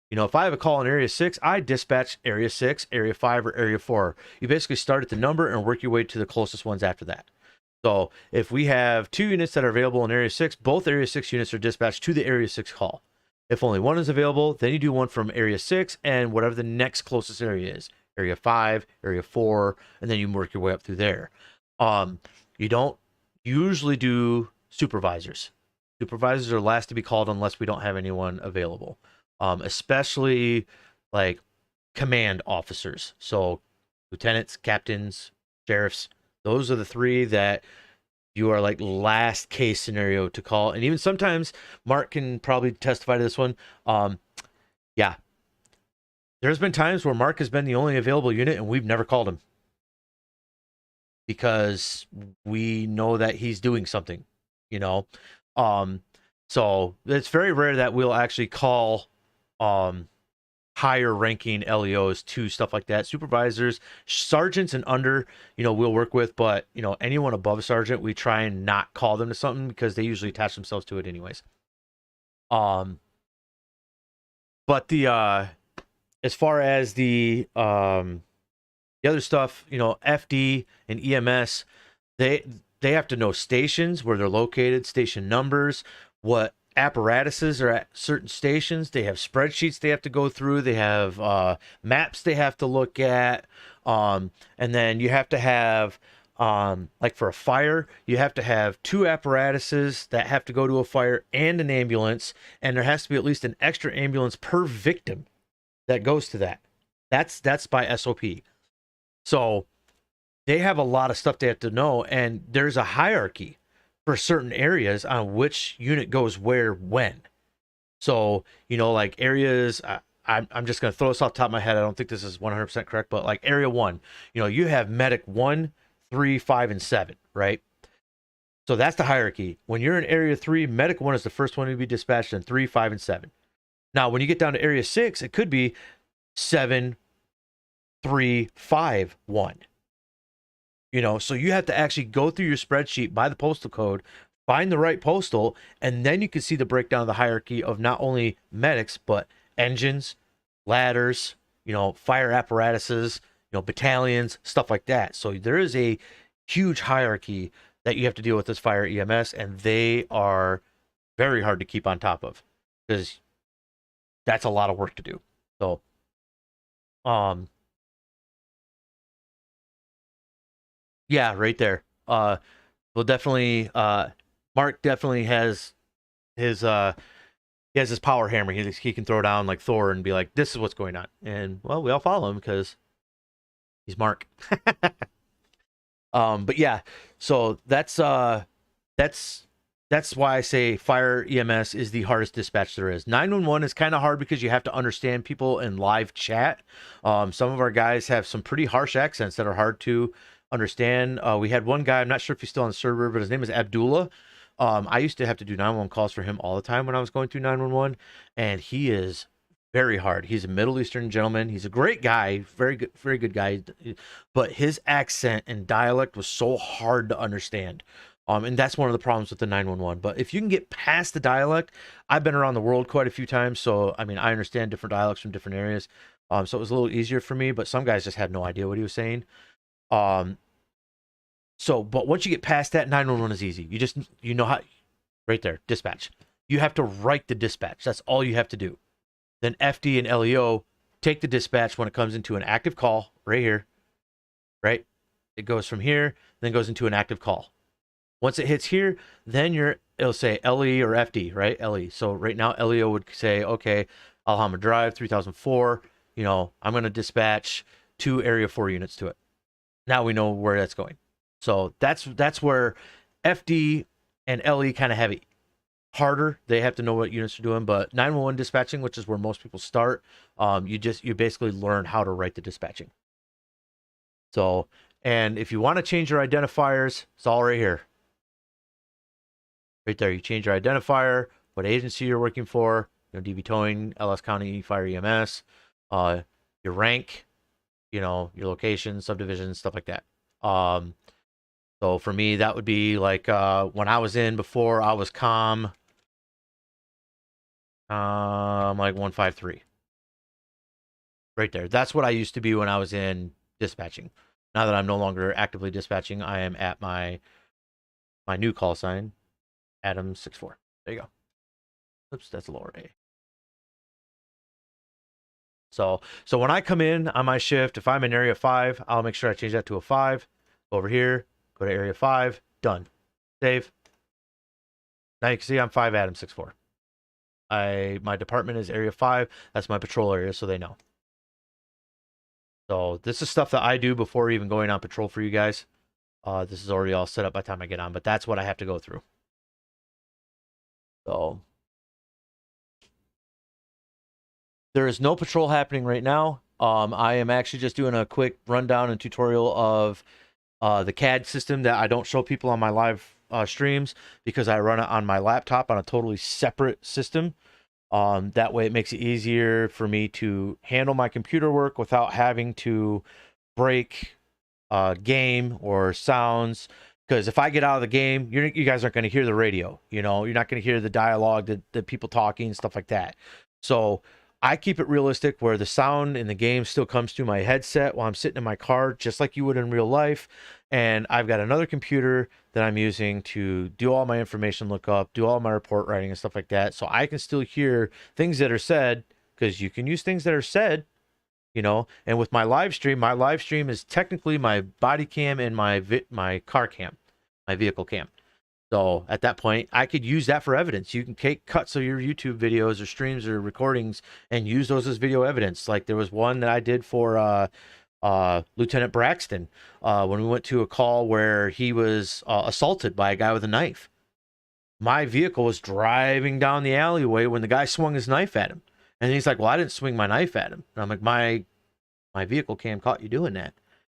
You know, if I have a call in Area 6, I dispatch Area 6, Area 5, or Area 4. You basically start at the number and work your way to the closest ones after that. So if we have 2 units that are available in Area 6, both Area 6 units are dispatched to the Area 6 call. If only one is available, then you do one from Area 6 and whatever the next closest area is. Area 5, Area 4, and then you work your way up through there. You don't usually do supervisors. Supervisors are last to be called unless we don't have anyone available. Especially like command officers. So lieutenants, captains, sheriffs, those are the 3 that you are like last case scenario to call. And even sometimes Mark can probably testify to this one. Yeah. There's been times where Mark has been the only available unit and we've never called him. Because we know that he's doing something, you know. So it's very rare that we'll actually call higher ranking LEOs to stuff like that. Supervisors, sergeants and under, you know, we'll work with, but you know, anyone above sergeant, we try and not call them to something because they usually attach themselves to it anyways. But the as far as the other stuff, you know, FD and EMS, they have to know stations, where they're located, station numbers, what apparatuses are at certain stations. They have spreadsheets they have to go through. They have maps they have to look at. And then you have to have Like for a fire, you have to have 2 apparatuses that have to go to a fire and an ambulance, and there has to be at least an extra ambulance per victim that goes to that. That's by SOP. So they have a lot of stuff they have to know, and there's a hierarchy for certain areas on which unit goes where when. So, like areas, I'm just going to throw this off the top of my head. I don't think this is 100% correct, but like area 1, you have medic 1, 3, 5, and 7, right? So that's the hierarchy. When you're in area 3, medic 1 is the first one to be dispatched, and 3, 5, and 7. Now, when you get down to area 6, it could be 7, 3, 5, 1. So you have to actually go through your spreadsheet by the postal code, find the right postal, and then you can see the breakdown of the hierarchy of not only medics, but engines, ladders, fire apparatuses, battalions, stuff like that. So there is a huge hierarchy that you have to deal with as fire EMS, and they are very hard to keep on top of because that's a lot of work to do. So, yeah, right there. Well, definitely, Mark definitely has his he has his power hammer. He can throw down like Thor and be like, "This is what's going on," and well, we all follow him because he's Mark. But yeah, so that's why I say fire EMS is the hardest dispatch there is. 911 is kind of hard because you have to understand people in live chat. Some of our guys have some pretty harsh accents that are hard to understand. We had one guy, I'm not sure if he's still on the server, but his name is Abdullah. I used to have to do 911 calls for him all the time when I was going through 911, and he is very hard. He's a Middle Eastern gentleman. He's a great guy, very good guy, but his accent and dialect was so hard to understand. And that's one of the problems with the 911. But if you can get past the dialect, I've been around the world quite a few times, so I mean, I understand different dialects from different areas. So it was a little easier for me, but some guys just had no idea what he was saying. But once you get past that, 911 is easy. You know how, right there, dispatch. You have to write the dispatch. That's all you have to do. Then FD and LEO take the dispatch when it comes into an active call, right here, right? It goes from here, then goes into an active call. Once it hits here, then it'll say LE or FD, right? LE. So right now, LEO would say, okay, Alhambra Drive, 3004, I'm going to dispatch 2 Area 4 units to it. Now we know where that's going. So that's where FD and LE kind of have it harder. They have to know what units are doing, but 911 dispatching, which is where most people start, you basically learn how to write the dispatching. So, and if you want to change your identifiers, it's all right here. Right there, you change your identifier, what agency you're working for, DB Towing, LS County Fire EMS, your rank, your location, subdivision, stuff like that. So for me, that would be like when I was in before, I was COM like 153. Right there. That's what I used to be when I was in dispatching. Now that I'm no longer actively dispatching, I am at my new call sign, Adam 64. There you go. Oops, that's lower A. So when I come in on my shift, if I'm in area 5, I'll make sure I change that to a 5. Go over here, go to area 5, done. Save. Now you can see I'm 5 Adam 64. My department is area 5. That's my patrol area, so they know. So this is stuff that I do before even going on patrol for you guys. This is already all set up by the time I get on, but that's what I have to go through. So there is no patrol happening right now. I am actually just doing a quick rundown and tutorial of the CAD system that I don't show people on my live streams because I run it on my laptop on a totally separate system. That way it makes it easier for me to handle my computer work without having to break game or sounds. Because if I get out of the game, you guys aren't going to hear the radio. You're not going to hear the dialogue, the people talking, stuff like that. So I keep it realistic where the sound in the game still comes through my headset while I'm sitting in my car, just like you would in real life. And I've got another computer that I'm using to do all my information lookup, do all my report writing and stuff like that. So I can still hear things that are said, because you can use things that are said you know. And with my live stream is technically my body cam and my car cam, my vehicle cam. So at that point, I could use that for evidence. You can take cuts of your YouTube videos or streams or recordings and use those as video evidence. Like there was one that I did for Lieutenant Braxton when we went to a call where he was assaulted by a guy with a knife. My vehicle was driving down the alleyway when the guy swung his knife at him. And he's like, well, I didn't swing my knife at him. And I'm like, my vehicle cam caught you doing that.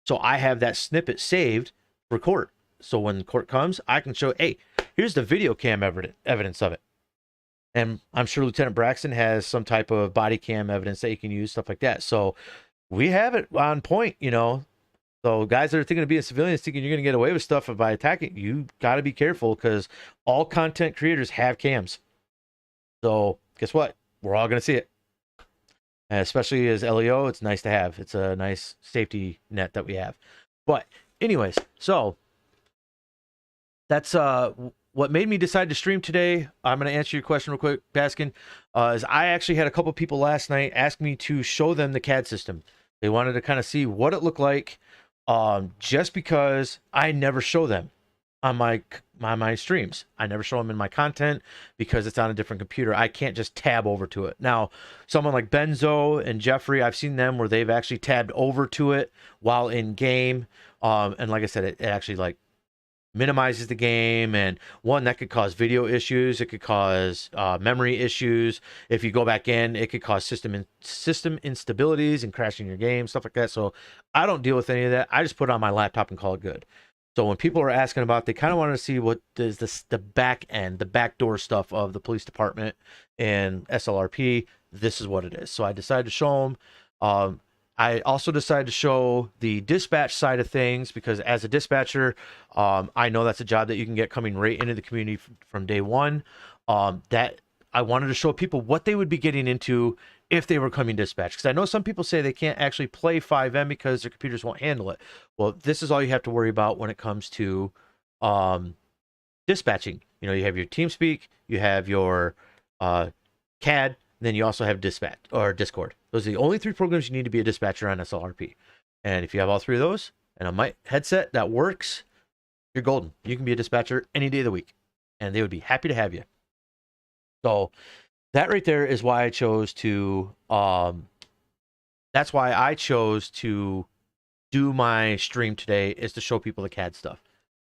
So I have that snippet saved for court. So when court comes, I can show, hey, here's the video cam evidence of it. And I'm sure Lieutenant Braxton has some type of body cam evidence that you can use, stuff like that. So we have it on point, you know. So guys that are thinking of being civilians, thinking you're going to get away with stuff by attacking, you got to be careful because all content creators have cams. So guess what? We're all going to see it. And especially as LEO, it's nice to have. It's a nice safety net that we have. But anyways, so that's what made me decide to stream today. I'm going to answer your question real quick, Baskin. Is I actually had a couple people last night ask me to show them the CAD system. They wanted to kind of see what it looked like, just because I never show them on my streams. I never show them in my content because it's on a different computer. I can't just tab over to it. Now, someone like Benzo and Jeffrey, I've seen them where they've actually tabbed over to it while in game. And like I said, it actually like minimizes the game, and one that could cause video issues. It could cause memory issues. If you go back in, it could cause system instabilities and crashing your game, stuff like that. So I don't deal with any of that. I just put it on my laptop and call it good. So when people are asking about, they kind of want to see what is the back end, the backdoor stuff of the police department and SLRP. This is what it is. So I decided to show them. I also decided to show the dispatch side of things because as a dispatcher, I know that's a job that you can get coming right into the community from day one. That I wanted to show people what they would be getting into if they were coming dispatch. Because I know some people say they can't actually play FiveM because their computers won't handle it. Well, this is all you have to worry about when it comes to dispatching. You know, you have your TeamSpeak, you have your CAD, then you also have dispatch or Discord. Those are the only three programs you need to be a dispatcher on SLRP. And if you have all three of those and a mic headset that works, you're golden. You can be a dispatcher any day of the week, and they would be happy to have you. So that right there is why I chose to. That's why I chose to do my stream today, is to show people the CAD stuff.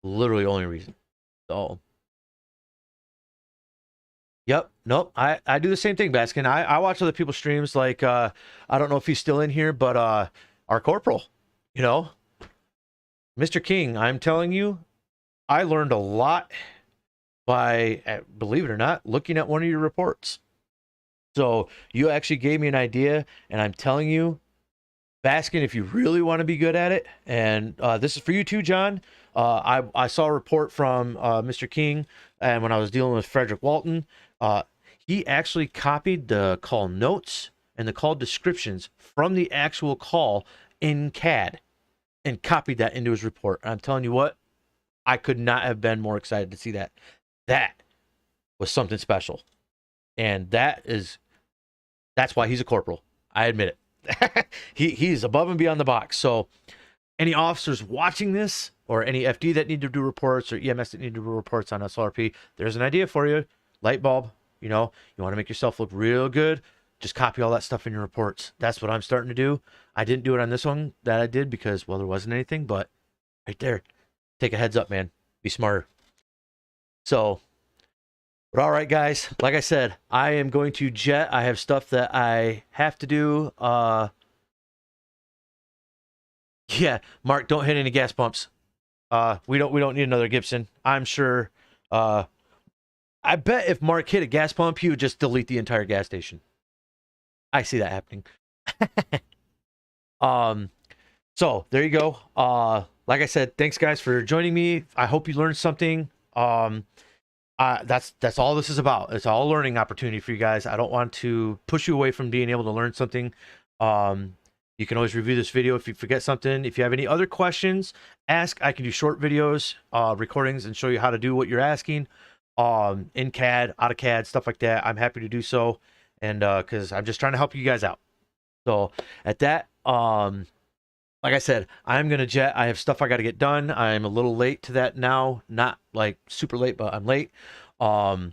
Literally only reason. So. Yep. Nope. I do the same thing, Baskin. I watch other people's streams. Like I don't know if he's still in here, but our corporal, you know, Mr. King, I'm telling you, I learned a lot by, believe it or not, looking at one of your reports. So you actually gave me an idea, and I'm telling you, Baskin, if you really want to be good at it, and this is for you too, John. I saw a report from Mr. King, and when I was dealing with Frederick Walton, he actually copied the call notes and the call descriptions from the actual call in CAD and copied that into his report. And I'm telling you what, I could not have been more excited to see that. That was something special. And that's why he's a corporal. I admit it. He's above and beyond the box. So any officers watching this, or any FD that need to do reports, or EMS that need to do reports on SLRP, there's an idea for you. Light bulb, you know, you want to make yourself look real good, just copy all that stuff in your reports. That's what I'm starting to do. I didn't do it on this one that I did because, well, there wasn't anything, but right there, take a heads up, man. Be smarter. So, but all right, guys, like I said, I am going to jet. I have stuff that I have to do. Yeah, Mark, don't hit any gas pumps. We don't need another Gibson. I'm sure. I bet if Mark hit a gas pump, he would just delete the entire gas station. I see that happening. So there you go. Like I said, thanks guys for joining me. I hope you learned something. That's all this is about. It's all a learning opportunity for you guys. I don't want to push you away from being able to learn something. You can always review this video if you forget something. If you have any other questions, ask. I can do short videos, recordings, and show you how to do what you're asking. In CAD, out of CAD, stuff like that. I'm happy to do so, and because I'm just trying to help you guys out. So at that, like I said, I'm gonna jet. I have stuff I got to get done. I'm a little late to that now. Not like super late, but I'm late. Um,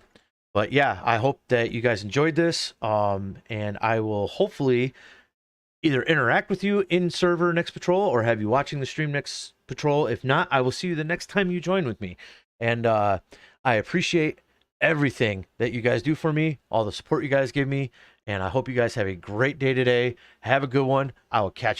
but yeah, I hope that you guys enjoyed this. And I will hopefully either interact with you in server next patrol or have you watching the stream next patrol. If not, I will see you the next time you join with me. And I appreciate everything that you guys do for me, all the support you guys give me, and I hope you guys have a great day today. Have a good one. I will catch you